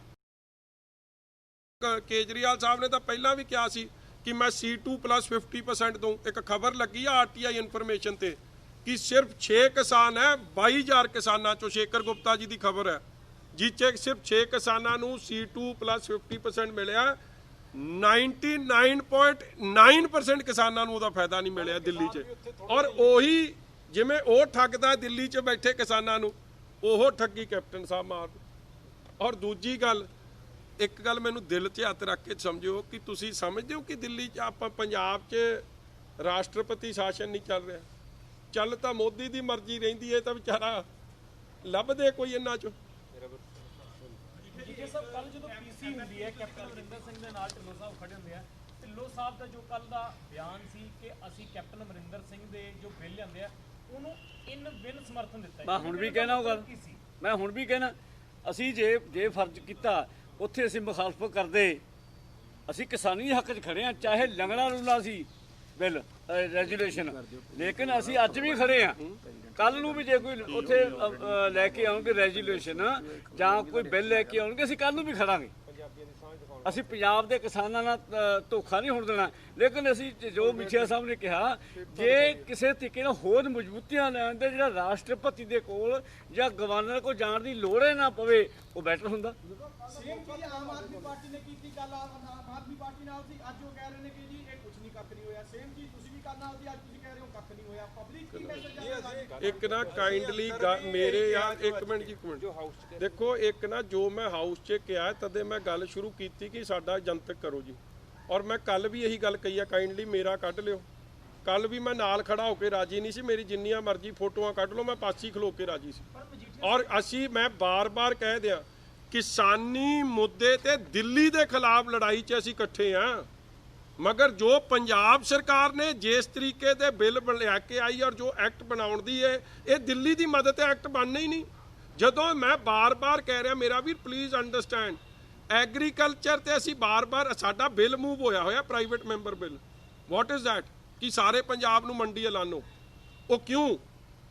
ਕੇਜਰੀਵਾਲ ਸਾਹਿਬ ਨੇ ਤਾਂ ਪਹਿਲਾਂ ਵੀ ਕਿਹਾ ਸੀ ਕਿ ਮੈਂ C2+50% ਦਊਂ। ਇੱਕ ਖਬਰ ਲੱਗੀ ਆ RTI ਇਨਫੋਰਮੇਸ਼ਨ ਤੇ ਕਿ ਸਿਰਫ 6 ਕਿਸਾਨ ਹੈ 22,000 ਕਿਸਾਨਾਂ ਚੋਂ, ਸ਼ੇਖਰ ਗੁਪਤਾ ਜੀ ਦੀ ਖਬਰ ਹੈ, ਜਿਸ 'ਚ ਸਿਰਫ 6 ਕਿਸਾਨਾਂ ਨੂੰ C2+50% ਮਿਲਿਆ। 99.9% ਕਿਸਾਨਾਂ ਨੂੰ ਉਹਦਾ ਫਾਇਦਾ ਨਹੀਂ ਮਿਲਿਆ ਦਿੱਲੀ 'ਚ। ਔਰ ਉਹੀ ਜਿਵੇਂ ਉਹ ਠੱਗਦਾ ਦਿੱਲੀ 'ਚ ਬੈਠੇ ਕਿਸਾਨਾਂ ਨੂੰ, ਉਹ ਠੱਗੀ ਕੈਪਟਨ ਸਾਹਿਬ ਮਾਰ। ਔਰ ਦੂਜੀ ਗੱਲ, ਇੱਕ ਗੱਲ ਮੈਨੂੰ ਦਿਲ 'ਚ ਹੱਥ ਰੱਖ ਕੇ ਸਮਝਿਓ ਕਿ ਤੁਸੀਂ ਸਮਝਦੇ ਹੋ ਕਿ ਦਿੱਲੀ 'ਚ ਆਪਾਂ ਪੰਜਾਬ 'ਚ ਰਾਸ਼ਟਰਪਤੀ ਸ਼ਾਸਨ ਨਹੀਂ ਚੱਲ ਰਿਹਾ। ਚੱਲ ਤਾਂ ਮੋਦੀ ਦੀ ਮਰਜ਼ੀ ਰਹਿੰਦੀ ਹੈ, ਤਾਂ ਵਿਚਾਰਾ ਲੱਭਦੇ ਕੋਈ ਇਹਨਾਂ 'ਚੋਂ। ਜੀ ਸਭ ਕੱਲ ਜਦੋਂ ਪੀਸੀ ਹੁੰਦੀ ਹੈ ਕੈਪਟਨ ਅਮਰਿੰਦਰ ਸਿੰਘ ਦੇ ਨਾਲ ਢਿੱਲੋਂ ਸਾਹਿਬ ਖੜੇ ਹੁੰਦੇ ਆ, ਢਿੱਲੋਂ ਸਾਹਿਬ ਦਾ ਜੋ ਕੱਲ ਦਾ ਬਿਆਨ ਸੀ ਕਿ ਅਸੀਂ ਕੈਪਟਨ ਅਮਰਿੰਦਰ ਸਿੰਘ ਦੇ ਜੋ ਬਿੱਲ ਲਿਆਂਦੇ ਆ ਉਹਨੂੰ ਇਨ ਬਿਨ ਸਮਰਥਨ ਦਿੱਤਾ। ਮੈਂ ਹੁਣ ਵੀ ਕਹਿਣਾ ਉਹ ਗੱਲ, ਮੈਂ ਹੁਣ ਵੀ ਕਹਿਣਾ, ਅਸੀਂ ਜੇ ਫਰਜ਼ ਕੀਤਾ ਉੱਥੇ ਅਸੀਂ ਮੁਖਾਲਫਤ ਕਰਦੇ, ਅਸੀਂ ਕਿਸਾਨੀ ਦੇ ਹੱਕ 'ਚ ਖੜੇ ਹਾਂ, ਚਾਹੇ ਲੰਗੜਾ ਲੂਲਾ ਸੀ ਬਿੱਲ ਰੈਜੂਲੇਸ਼ਨ, ਲੇਕਿਨ ਅਸੀਂ ਅੱਜ ਵੀ ਖੜੇ ਹਾਂ। ਕੱਲ ਨੂੰ ਵੀ ਜੇ ਕੋਈ ਉੱਥੇ ਲੈ ਕੇ ਆਉਣਗੇ ਰੈਜੂਲੇਸ਼ਨ ਜਾਂ ਕੋਈ ਬਿੱਲ ਲੈ ਕੇ ਆਉਣਗੇ, ਅਸੀਂ ਕੱਲ ਨੂੰ ਵੀ ਖੜਾਂਗੇ। ਅਸੀਂ ਪੰਜਾਬ ਦੇ ਕਿਸਾਨਾਂ ਨਾਲ ਧੋਖਾ ਨਹੀਂ ਹੋਣ ਦੇਣਾ। ਲੇਕਿਨ ਅਸੀਂ ਜੋ ਮੀਠੀਆ ਸਾਹਿਬ ਨੇ ਕਿਹਾ, ਜੇ ਕਿਸੇ ਤਰੀਕੇ ਨਾਲ ਹੋਰ ਮਜ਼ਬੂਤੀਆਂ ਲੈਣ ਦੇ ਜਿਹੜਾ ਰਾਸ਼ਟਰਪਤੀ ਦੇ ਕੋਲ ਜਾਂ ਗਵਰਨਰ ਕੋਲ ਜਾਣ ਦੀ ਲੋੜ ਹੀ ਨਾ ਪਵੇ, ਉਹ ਬੈਟਰ ਹੁੰਦਾ। ਸੇਮ ਚੀਜ਼ ਆਮ ਆਦਮੀ ਪਾਰਟੀ ਨੇ ਕੀਤੀ, ਗੱਲ ਆਮ ਆਦਮੀ ਪਾਰਟੀ ਨਾਲ ਸੀ, ਅੱਜ ਉਹ ਕਹਿ ਰਹੇ ਨੇ ਕਿ ਜੀ ਇਹ ਕੁਝ ਨਹੀਂ, ਕੱਖ ਨਹੀਂ ਹੋਇਆ। ਸੇਮ ਚੀਜ਼ ਤੁਸੀਂ ਵੀ ਕਰਨ ਨਾਲ ਸੀ, ਅੱਜ ਤੁਸੀਂ ਕਹਿ ਰਹੇ ਹੋ ਕੱਖ ਨਹੀਂ ਹੋਇਆ। ਪਬਲਿਕ ਕੀ ਮੈਸੇਜ ਆਏਗਾ? ਇੱਕ ਨਾ ਕਾਈਂਡਲੀ ਮੇਰੇ ਯਾਰ ਇੱਕ ਮਿੰਟ ਜੀ, ਇੱਕ ਮਿੰਟ ਦੇਖੋ। ਇੱਕ ਨਾ ਜੋ ਮੈਂ ਹਾਊਸ 'ਚ ਕਿਹਾ ਤਦੇ ਮੈਂ ਗੱਲ ਸ਼ੁਰੂ ਕੀਤੀ ਕਿ ਸਾਡਾ ਜਨਤਕ ਕਰੋ ਜੀ। ਔਰ ਮੈਂ ਕੱਲ ਵੀ ਇਹੀ ਗੱਲ ਕਹੀ ਆ, ਕਾਈਂਡਲੀ ਮੇਰਾ ਕੱਢ ਲਿਓ। ਕੱਲ ਵੀ ਮੈਂ ਨਾਲ ਖੜਾ ਹੋ ਕੇ ਰਾਜੀ ਨਹੀਂ ਸੀ, ਮੇਰੀ ਜਿੰਨੀਆਂ ਮਰਜ਼ੀ ਫੋਟੋਆਂ ਕੱਢ ਲਓ, ਮੈਂ ਪਾਸੀ ਖਲੋ ਕੇ ਰਾਜੀ ਸੀ। ਔਰ ਅਸੀਂ, ਮੈਂ ਬਾਰ-ਬਾਰ ਕਹਿ ਦਿਆਂ, ਕਿਸਾਨੀ ਮੁੱਦੇ ਤੇ ਦਿੱਲੀ ਦੇ ਖਿਲਾਫ ਲੜਾਈ 'ਚ ਅਸੀਂ ਇਕੱਠੇ ਹਾਂ। ਮਗਰ ਜੋ ਪੰਜਾਬ ਸਰਕਾਰ ਨੇ ਜਿਸ ਤਰੀਕੇ ਦੇ ਬਿੱਲ ਲੈ ਕੇ ਆਈ ਔਰ ਜੋ ਐਕਟ ਬਣਾਉਣ ਦੀ ਹੈ, ਇਹ ਦਿੱਲੀ ਦੀ ਮਦਦ ਤੇ ਐਕਟ ਬਣਨਾ ਹੀ ਨਹੀਂ। ਜਦੋਂ ਮੈਂ ਬਾਰ-ਬਾਰ ਕਹਿ ਰਿਹਾ, ਮੇਰਾ ਵੀ ਪਲੀਜ਼ ਅੰਡਰਸਟੈਂਡ, ਐਗਰੀਕਲਚਰ ਤੇ ਅਸੀਂ ਬਾਰ-ਬਾਰ ਸਾਡਾ ਬਿੱਲ ਮੂਵ ਹੋਇਆ private member bill. What is that ਕਿ ਸਾਰੇ ਪੰਜਾਬ ਨੂੰ ਮੰਡੀ ਐਲਾਨੋ। ਉਹ ਕਿਉਂ?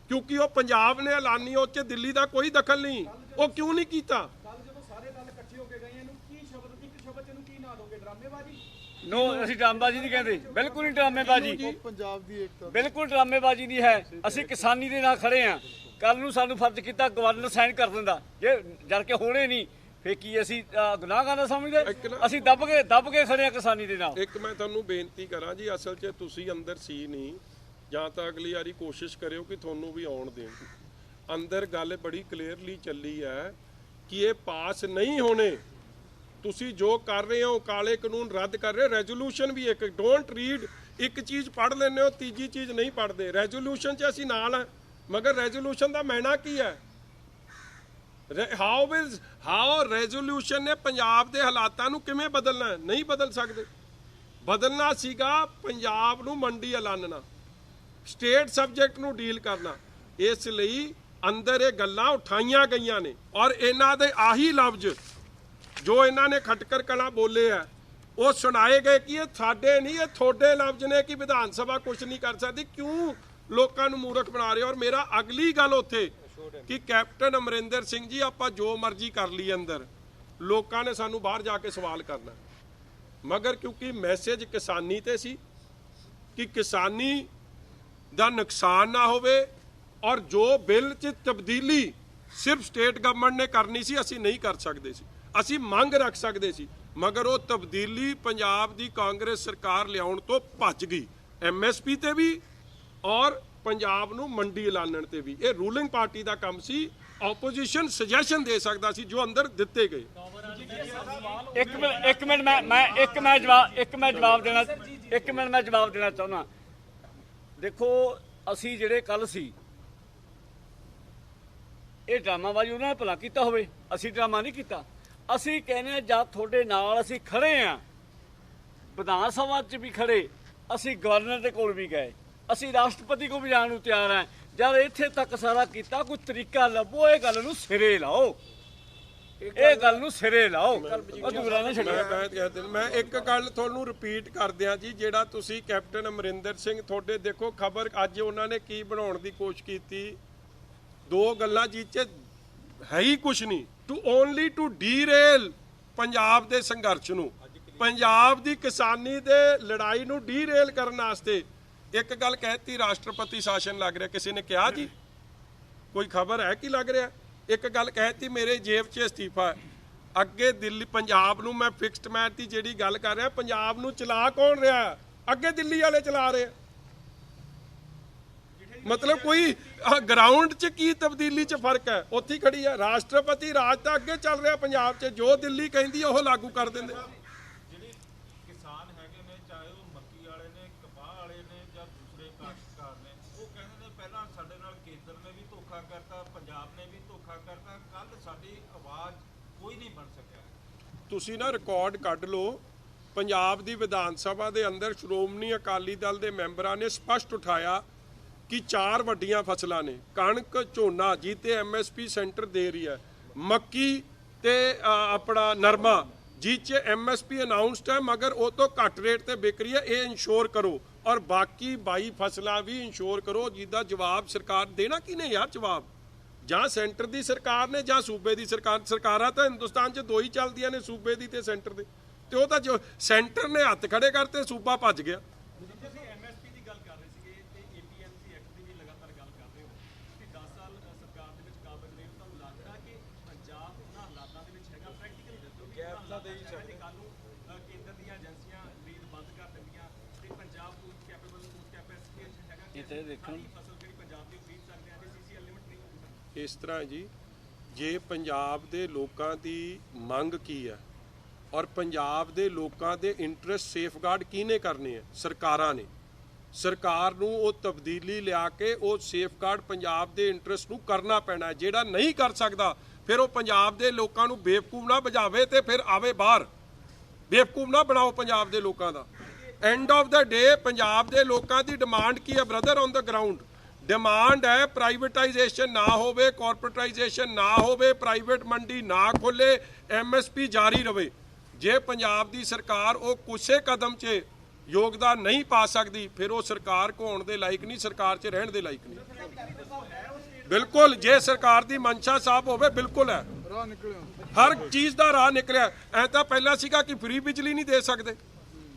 ਕਿਉਂਕਿ ਉਹ ਪੰਜਾਬ ਨੇ ਐਲਾਨੀ, ਉਹ 'ਚ ਦਿੱਲੀ ਦਾ ਕੋਈ ਦਖਲ ਨਹੀਂ। ਉਹ ਕਿਉਂ ਨਹੀਂ ਕੀਤਾ? ਕੱਲ ਜਦੋਂ ਸਾਰੇ ਦਲ ਇਕੱਠੇ ਹੋ ਕੇ ਗਏ, ਇਹਨੂੰ ਕੀ ਸ਼ਬਦ, ਇੱਕ ਸ਼ਬਦ ਇਹਨੂੰ ਕੀ ਨਾਂ ਦੋਗੇ? ਡਰਾਮੇਬਾਜ਼ੀ? ਨੋ, ਅਸੀਂ ਡਰਾਮੇਬਾਜ਼ੀ ਨਹੀਂ ਕਹਿੰਦੇ, ਬਿਲਕੁਲ ਨਹੀਂ ਡਰਾਮੇਬਾਜ਼ੀ, ਪੰਜਾਬ ਦੀ ਏਕਤਾ, ਬਿਲਕੁਲ ਡਰਾਮੇਬਾਜ਼ੀ ਨਹੀਂ ਹੈ। ਅਸੀਂ ਕਿਸਾਨੀ ਦੇ ਨਾਲ ਖੜੇ ਹਾਂ। ਕੱਲ ਨੂੰ ਸਾਨੂੰ ਫਰਜ਼ ਕੀਤਾ ਗਵਰਨਰ ਸਾਈਨ ਕਰ ਦਿੰਦਾ, ਜੇ ਜੜ ਕੇ ਹੋਣੇ ਨਹੀਂ, ਫੇਰ ਕੀ ਅਸੀਂ ਗੁਨਾਹਗਾਰ ਨਾ ਸਮਝਦੇ? ਅਸੀਂ ਦੱਬ ਕੇ ਖੜੇ ਹਾਂ ਕਿਸਾਨੀ ਦੇ ਨਾਲ। ਇੱਕ ਮੈਂ ਤੁਹਾਨੂੰ ਬੇਨਤੀ ਕਰਾਂ ਜੀ, ਅਸਲ 'ਚ ਤੁਸੀਂ ਅੰਦਰ ਸੀ ਨਹੀਂ, ਜਾਂ ਤਾਂ ਅਗਲੀ ਵਾਰੀ ਕੋਸ਼ਿਸ਼ ਕਰਿਓ ਕਿ ਤੁਹਾਨੂੰ ਵੀ ਆਉਣ ਦੇਣ। ਅੰਦਰ ਗੱਲ ਬੜੀ ਕਲੀਅਰਲੀ ਚੱਲੀ ਹੈ ਕਿ ਇਹ ਪਾਸ ਨਹੀਂ ਹੋਣੇ। ਤੁਸੀਂ ਜੋ ਕਰ ਰਹੇ ਹੋ, ਕਾਲੇ ਕਾਨੂੰਨ ਰੱਦ ਕਰ ਰਹੇ ਹੋ। ਰੈਜ਼ੋਲੂਸ਼ਨ ਵੀ ਇੱਕ, ਡੋਂਟ ਰੀਡ, ਇੱਕ ਚੀਜ਼ ਪੜ੍ਹ ਲੈਂਦੇ ਹੋ, ਤੀਜੀ ਚੀਜ਼ ਨਹੀਂ ਪੜ੍ਹਦੇ। ਰੈਜ਼ੋਲੂਸ਼ਨ 'ਚ ਅਸੀਂ ਨਾਲ ਹਾਂ, ਮਗਰ ਰੈਜ਼ੋਲੂਸ਼ਨ ਦਾ ਮਾਇਨਾ ਕੀ ਹੈ? ਹਾਓ ਰੈਜ਼ੋਲੂਸ਼ਨ ਨੇ ਪੰਜਾਬ ਦੇ ਹਾਲਾਤਾਂ ਨੂੰ ਕਿਵੇਂ ਬਦਲਣਾ? ਨਹੀਂ ਬਦਲ ਸਕਦੇ। ਬਦਲਣਾ ਸੀਗਾ ਪੰਜਾਬ ਨੂੰ ਮੰਡੀ ਐਲਾਨਣਾ, ਸਟੇਟ ਸਬਜੈਕਟ ਨੂੰ ਡੀਲ ਕਰਨਾ। ਇਸ ਲਈ ਅੰਦਰ ਇਹ ਗੱਲਾਂ ਉਠਾਈਆਂ ਗਈਆਂ ਨੇ ਔਰ ਇਹਨਾਂ ਦੇ ਆਹੀ ਲਫ਼ਜ਼ ਜੋ ਇਹਨਾਂ ਨੇ ਖਟਕਰ ਕਲਾਂ ਬੋਲੇ ਆ, ਉਹ ਸੁਣਾਏ ਗਏ ਕਿ ਇਹ ਸਾਡੇ ਨਹੀਂ, ਇਹ ਤੁਹਾਡੇ ਲਫ਼ਜ਼ ਨੇ ਕਿ ਵਿਧਾਨ ਸਭਾ ਕੁਝ ਨਹੀਂ ਕਰ ਸਕਦੀ। ਕਿਉਂ ਲੋਕਾਂ ਨੂੰ ਮੂਰਖ ਬਣਾ ਰਹੇ? ਔਰ ਮੇਰਾ ਅਗਲੀ ਗੱਲ ਉੱਥੇ ਕਿ ਕੈਪਟਨ ਅਮਰਿੰਦਰ ਸਿੰਘ ਜੀ, ਆਪਾਂ ਜੋ ਮਰਜ਼ੀ ਕਰ ਲਈ ਅੰਦਰ, ਲੋਕਾਂ ਨੇ ਸਾਨੂੰ ਬਾਹਰ ਜਾ ਕੇ ਸਵਾਲ ਕਰਨਾ। ਮਗਰ ਕਿਉਂਕਿ ਮੈਸੇਜ ਕਿਸਾਨੀ ਤੇ ਸੀ ਕਿ ਕਿਸਾਨੀ ਦਾ ਨੁਕਸਾਨ ਨਾ ਹੋਵੇ, ਔਰ ਜੋ ਬਿੱਲ 'ਚ ਤਬਦੀਲੀ ਸਿਰਫ ਸਟੇਟ ਗਵਰਨਮੈਂਟ ਨੇ ਕਰਨੀ ਸੀ, ਅਸੀਂ ਨਹੀਂ ਕਰ ਸਕਦੇ ਸੀ। ਅਸੀਂ ਮੰਗ ਰੱਖ ਸਕਦੇ ਸੀ, ਮਗਰ ਉਹ ਤਬਦੀਲੀ ਪੰਜਾਬ ਦੀ ਕਾਂਗਰਸ ਸਰਕਾਰ ਲਿਆਉਣ ਤੋਂ ਭੱਜ ਗਈ। ਐਮਐਸਪੀ ਤੇ ਵੀ ਔਰ ਪੰਜਾਬ ਨੂੰ ਮੰਡੀ ਐਲਾਨਣ ਤੇ ਵੀ। ਇਹ ਰੂਲਿੰਗ ਪਾਰਟੀ ਦਾ ਕੰਮ ਸੀ। ਆਪੋਜੀਸ਼ਨ ਸੁਜੈਸ਼ਨ ਦੇ ਸਕਦਾ ਸੀ ਜੋ ਅੰਦਰ ਦਿੱਤੇ ਗਏ। ਇੱਕ ਮਿੰਟ ਮੈਂ ਜਵਾਬ ਦੇਣਾ ਚਾਹੁੰਦਾ। ਦੇਖੋ, ਅਸੀਂ ਜਿਹੜੇ ਕੱਲ ਸੀ, ਇਹ ਡਰਾਮਾਬਾਜ਼ੀ ਉਹਨਾਂ ਨੇ ਭਲਾ ਕੀਤਾ ਹੋਵੇ, ਅਸੀਂ ਡਰਾਮਾ ਨਹੀਂ ਕੀਤਾ। ਅਸੀਂ ਕਹਿੰਦੇ ਹਾਂ ਜਦ ਤੁਹਾਡੇ ਨਾਲ ਅਸੀਂ ਖੜੇ ਹਾਂ, ਵਿਧਾਨ ਸਭਾ 'ਚ ਵੀ ਖੜੇ, ਅਸੀਂ ਗਵਰਨਰ ਦੇ ਕੋਲ ਵੀ ਗਏ, ਅਸੀਂ ਰਾਸ਼ਟਰਪਤੀ ਕੋਲ ਵੀ ਜਾਣ ਨੂੰ ਤਿਆਰ ਹਾਂ। ਜਦ ਇੱਥੇ ਤੱਕ ਸਾਰਾ ਕੀਤਾ, ਕੋਈ ਤਰੀਕਾ ਲੱਭੋ, ਇਹ ਗੱਲ ਨੂੰ ਸਿਰੇ ਲਾਓ, ਅਧੂਰਾ ਨਾ ਛੱਡੋ। ਮੈਂ ਇੱਕ ਗੱਲ ਤੁਹਾਨੂੰ ਰਿਪੀਟ ਕਰ ਦਿਆਂ ਜੀ, ਜਿਹੜਾ ਤੁਸੀਂ ਕੈਪਟਨ ਅਮਰਿੰਦਰ ਸਿੰਘ, ਤੁਹਾਡੇ ਦੇਖੋ ਖਬਰ ਅੱਜ ਉਹਨਾਂ ਨੇ ਕੀ ਬਣਾਉਣ ਦੀ ਕੋਸ਼ਿਸ਼ ਕੀਤੀ। ਦੋ ਗੱਲਾਂ ਜਿਹ 'ਚ ਹੈ ਹੀ ਕੁਛ ਨਹੀਂ, ਟੂ ਡੀਰੇਲ ਪੰਜਾਬ ਦੇ ਸੰਘਰਸ਼ ਨੂੰ, ਪੰਜਾਬ ਦੀ ਕਿਸਾਨੀ ਦੇ ਲੜਾਈ ਨੂੰ ਡੀਰੇਲ ਕਰਨ ਵਾਸਤੇ ਇੱਕ ਗੱਲ ਕਹਿਤੀ, ਰਾਸ਼ਟਰਪਤੀ ਸ਼ਾਸਨ ਲੱਗ ਰਿਹਾ। ਕਿਸੇ ਨੇ ਕਿਹਾ ਜੀ? ਕੋਈ ਖਬਰ ਹੈ ਕਿ ਲੱਗ ਰਿਹਾ? ਇੱਕ ਗੱਲ ਕਹਿਤੀ, ਮੇਰੇ ਜੇਬ 'ਚ ਅਸਤੀਫਾ। ਅੱਗੇ ਦਿੱਲੀ, ਪੰਜਾਬ ਨੂੰ ਮੈਂ ਫਿਕਸਡ ਮੈਚ ਦੀ ਜਿਹੜੀ ਗੱਲ ਕਰ ਰਿਹਾ, ਪੰਜਾਬ ਨੂੰ ਚਲਾ ਕੌਣ ਰਿਹਾ? ਅੱਗੇ ਦਿੱਲੀ ਵਾਲੇ ਚਲਾ ਰਹੇ। ਮਤਲਬ ਕੋਈ ਗਰਾਊਂਡ 'ਚ ਕੀ ਤਬਦੀਲੀ 'ਚ ਫਰਕ ਹੈ? ਉੱਥੇ ਹੀ ਖੜੀ ਹੈ। ਰਾਸ਼ਟਰਪਤੀ ਰਾਜ ਤਾਂ ਅੱਗੇ ਚੱਲ ਰਿਹਾ ਪੰਜਾਬ 'ਚ, ਜੋ ਦਿੱਲੀ ਕਹਿੰਦੀ ਹੈ ਉਹ ਲਾਗੂ ਕਰ ਦਿੰਦੇ। ਜਿਹੜੇ ਕਿਸਾਨ ਹੈਗੇ ਨੇ, ਚਾਹੇ ਉਹ ਮੱਕੀ ਵਾਲੇ ਨੇ, ਕਪਾਹ ਵਾਲੇ ਨੇ ਜਾਂ ਦੂਸਰੇ ਕਾਸ਼ਤਕਾਰ ਨੇ, ਉਹ ਕਹਿੰਦੇ ਨੇ ਪਹਿਲਾਂ ਸਾਡੇ ਨਾਲ ਕੇਂਦਰ ਨੇ ਵੀ ਧੋਖਾ ਕਰਤਾ, ਪੰਜਾਬ ਨੇ ਵੀ ਧੋਖਾ ਕਰਤਾ, ਕੱਲ ਸਾਡੀ ਆਵਾਜ਼ ਕੋਈ ਨਹੀਂ ਬਣ ਸਕਿਆ। ਤੁਸੀਂ ਨਾ ਰਿਕਾਰਡ ਕੱਢ ਲਓ, ਪੰਜਾਬ ਦੀ ਵਿਧਾਨ ਸਭਾ ਦੇ ਅੰਦਰ ਸ਼੍ਰੋਮਣੀ ਅਕਾਲੀ ਦਲ ਦੇ ਮੈਂਬਰਾਂ ਨੇ ਸਪਸ਼ਟ ਉਠਾਇਆ ਕਿ 4 ਵੱਡੀਆਂ ਫਸਲਾਂ ਨੇ, ਕਣਕ, ਝੋਨਾ ਜੀ ਤੇ MSP ਸੈਂਟਰ ਦੇ ਰਹੀ ਹੈ, ਮੱਕੀ ਤੇ ਆਪਣਾ ਨਰਮਾ ਜੀ 'ਚ MSP ਅਨਾਉਂਸਡ ਹੈ ਮਗਰ ਉਹ ਤੋਂ ਘੱਟ ਰੇਟ ਤੇ ਵਿਕ ਰਹੀ ਹੈ, ਇਹ ਇੰਸ਼ੋਰ ਕਰੋ ਔਰ ਬਾਕੀ 22 ਫਸਲਾਂ ਵੀ ਇੰਸ਼ੋਰ ਕਰੋ। ਜਿਹਦਾ ਜਵਾਬ ਸਰਕਾਰ ਦੇਣਾ ਕਿਹਨੇ ਯਾਰ? ਜਵਾਬ ਜਾਂ ਸੈਂਟਰ ਦੀ ਸਰਕਾਰ ਨੇ ਜਾਂ ਸੂਬੇ ਦੀ ਸਰਕਾਰ। ਸਰਕਾਰਾਂ ਤਾਂ ਹਿੰਦੁਸਤਾਨ 'ਚ 2 ਹੀ ਚੱਲਦੀਆਂ ਨੇ, ਸੂਬੇ ਦੀ ਤੇ ਸੈਂਟਰ ਦੀ, ਤੇ ਉਹ ਤਾਂ ਜੋ ਸੈਂਟਰ ਨੇ ਹੱਥ ਖੜੇ ਕਰਤੇ, ਸੂਬਾ ਭੱਜ ਗਿਆ। ਤੁਸੀਂ MSP ਦੀ ਗੱਲ ਕਰ ਰਹੇ ਸੀਗੇ ਤੇ APMC ਐਕਟ ਦੀ ਵੀ ਲਗਾਤਾਰ ਗੱਲ ਕਰ ਰਹੇ ਹੋ ਕਿ 10 ਸਾਲ ਸਰਕਾਰ ਦੇ ਵਿੱਚ ਕਾਬਜ਼ ਰਹੇ, ਤੁਹਾਨੂੰ ਲੱਗਦਾ ਕਿ ਪੰਜਾਬ ਉਹਨਾਂ ਹਾਲਾਤਾਂ ਦੇ ਵਿੱਚ ਹੈਗਾ? ਪ੍ਰੈਕਟੀਕਲੀ ਦੱਸੋ ਕਿ ਹਾਲਾਤਾਂ ਦੇ ਵਿੱਚ ਕੱਲ ਨੂੰ ਕੇਂਦਰ ਦੀਆਂ ਏਜੰਸੀਆਂ ਖਰੀਦ ਬੰਦ ਕਰ ਦਿੰਦੀਆਂ ਤੇ ਪੰਜਾਬ ਫੂਡ ਕੈਪੈਸਿਟੀ ਹੈਗਾ ਕਿ ਫਸਲ ਜਿਹੜੀ ਪੰਜਾਬ ਦੀ ਖਰੀਦ ਸਕਦੇ ਆ ਤੇ CCL ਲਿਮਿਟ ਨਹੀਂ ਹੋਊਗੀ। ਇਸ ਤਰ੍ਹਾਂ ਜੀ, ਜੇ ਪੰਜਾਬ ਦੇ ਲੋਕਾਂ ਦੀ ਮੰਗ ਕੀ ਹੈ ਔਰ ਪੰਜਾਬ ਦੇ ਲੋਕਾਂ ਦੇ ਇੰਟਰਸਟ ਸੇਫਗਾਰਡ ਕਿਹਨੇ ਕਰਨੇ ਹੈ? ਸਰਕਾਰਾਂ ਨੇ। ਸਰਕਾਰ ਨੂੰ ਉਹ ਤਬਦੀਲੀ ਲਿਆ ਕੇ ਉਹ ਸੇਫਗਾਰਡ ਪੰਜਾਬ ਦੇ ਇੰਟਰਸਟ ਨੂੰ ਕਰਨਾ ਪੈਣਾ ਹੈ। ਜਿਹੜਾ ਨਹੀਂ ਕਰ ਸਕਦਾ ਫਿਰ ਉਹ ਪੰਜਾਬ ਦੇ ਲੋਕਾਂ ਨੂੰ ਬੇਵਕੂਫ ਨਾ ਬਜਾਵੇ ਤੇ ਫਿਰ ਆਵੇ ਬਾਹਰ। ਬੇਵਕੂਫ ਨਾ ਬਣਾਓ ਪੰਜਾਬ ਦੇ ਲੋਕਾਂ ਦਾ। ਐਂਡ ਆਫ ਦਾ ਡੇ ਪੰਜਾਬ ਦੇ ਲੋਕਾਂ ਦੀ ਡਿਮਾਂਡ ਕੀ ਹੈ brother on the ground? Demand ਹੈ ਪ੍ਰਾਈਵੇਟਾਈਜੇਸ਼ਨ ਨਾ ਹੋਵੇ, ਕਾਰਪੋਰੇਟਾਈਜੇਸ਼ਨ ਨਾ ਹੋਵੇ, ਪ੍ਰਾਈਵੇਟ ਮੰਡੀ ਨਾ ਖੋਲੇ, MSP ਜਾਰੀ ਰਵੇ। ਜੇ ਪੰਜਾਬ ਦੀ ਸਰਕਾਰ ਉਹ ਕਿਸੇ ਕਦਮ 'ਚ ਯੋਗਦਾਨ ਨਹੀਂ ਪਾ ਸਕਦੀ ਫਿਰ ਉਹ ਸਰਕਾਰ ਹੋਣ ਦੇ ਲਾਇਕ ਨਹੀਂ, ਸਰਕਾਰ 'ਚ ਰਹਿਣ ਦੇ ਲਾਇਕ ਨਹੀਂ। ਬਿਲਕੁਲ, ਜੇ ਸਰਕਾਰ ਦੀ ਮਨਸ਼ਾ ਸਾਫ਼ ਹੋਵੇ ਬਿਲਕੁਲ ਹੈ, ਹਰ ਚੀਜ਼ ਦਾ ਰਾਹ ਨਿਕਲਿਆ। ਐ ਤਾਂ ਪਹਿਲਾਂ ਸੀਗਾ ਕਿ ਫ੍ਰੀ ਬਿਜਲੀ ਨਹੀਂ ਦੇ ਸਕਦੇ,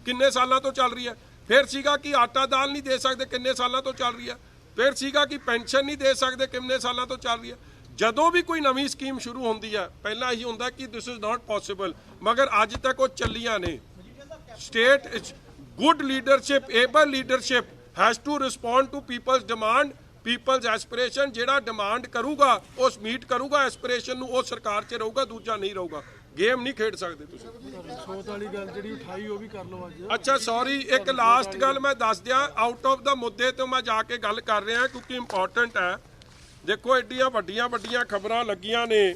ਕਿੰਨੇ ਸਾਲਾਂ ਤੋਂ ਚੱਲ ਰਹੀ ਹੈ। ਫਿਰ ਸੀਗਾ ਕਿ ਆਟਾ ਦਾਲ ਨਹੀਂ ਦੇ ਸਕਦੇ, ਕਿੰਨੇ ਸਾਲਾਂ ਤੋਂ ਚੱਲ ਰਹੀ ਹੈ। ਫਿਰ ਸੀਗਾ ਕਿ ਪੈਨਸ਼ਨ ਨਹੀਂ ਦੇ ਸਕਦੇ, ਕਿੰਨੇ ਸਾਲਾਂ ਤੋਂ ਚੱਲ ਰਹੀ ਹੈ। ਜਦੋਂ ਵੀ ਕੋਈ ਨਵੀਂ ਸਕੀਮ ਸ਼ੁਰੂ ਹੁੰਦੀ ਹੈ ਪਹਿਲਾਂ ਇਹੀ ਹੁੰਦਾ ਕਿ ਦਿਸ ਇਜ਼ ਨਾਟ ਪੋਸੀਬਲ, ਮਗਰ ਅੱਜ ਤੱਕ ਉਹ ਚੱਲੀਆਂ ਨੇ। State good leadership, able leadership has to respond to people's demand, people's aspiration. ਜਿਹੜਾ ਡਿਮਾਂਡ ਕਰੂਗਾ ਉਸ ਮੀਟ ਕਰੂਗਾ ਐਸਪੀਰੇਸ਼ਨ ਨੂੰ, ਉਹ ਸਰਕਾਰ 'ਚ ਰਹੂਗਾ, ਦੂਜਾ ਨਹੀਂ ਰਹੂਗਾ। ਗੇਮ ਨਹੀਂ ਖੇਡ ਸਕਦੇ ਤੁਸੀਂ। ਸੋਚ ਵਾਲੀ ਗੱਲ ਜਿਹੜੀ ਉਠਾਈ ਉਹ ਵੀ ਕਰ ਲਓ ਅੱਜ। ਅੱਛਾ ਸੌਰੀ, ਇੱਕ ਲਾਸਟ ਗੱਲ ਮੈਂ ਦੱਸ ਦਿਆਂ, ਆਊਟ ਆਫ ਦਾ ਮੁੱਦੇ ਤੋਂ ਮੈਂ ਜਾ ਕੇ ਗੱਲ ਕਰ ਰਿਹਾ ਕਿਉਂਕਿ ਇੰਪੋਰਟੈਂਟ ਹੈ। ਦੇਖੋ ਐਡੀਆਂ ਵੱਡੀਆਂ ਖਬਰਾਂ ਲੱਗੀਆਂ ਨੇ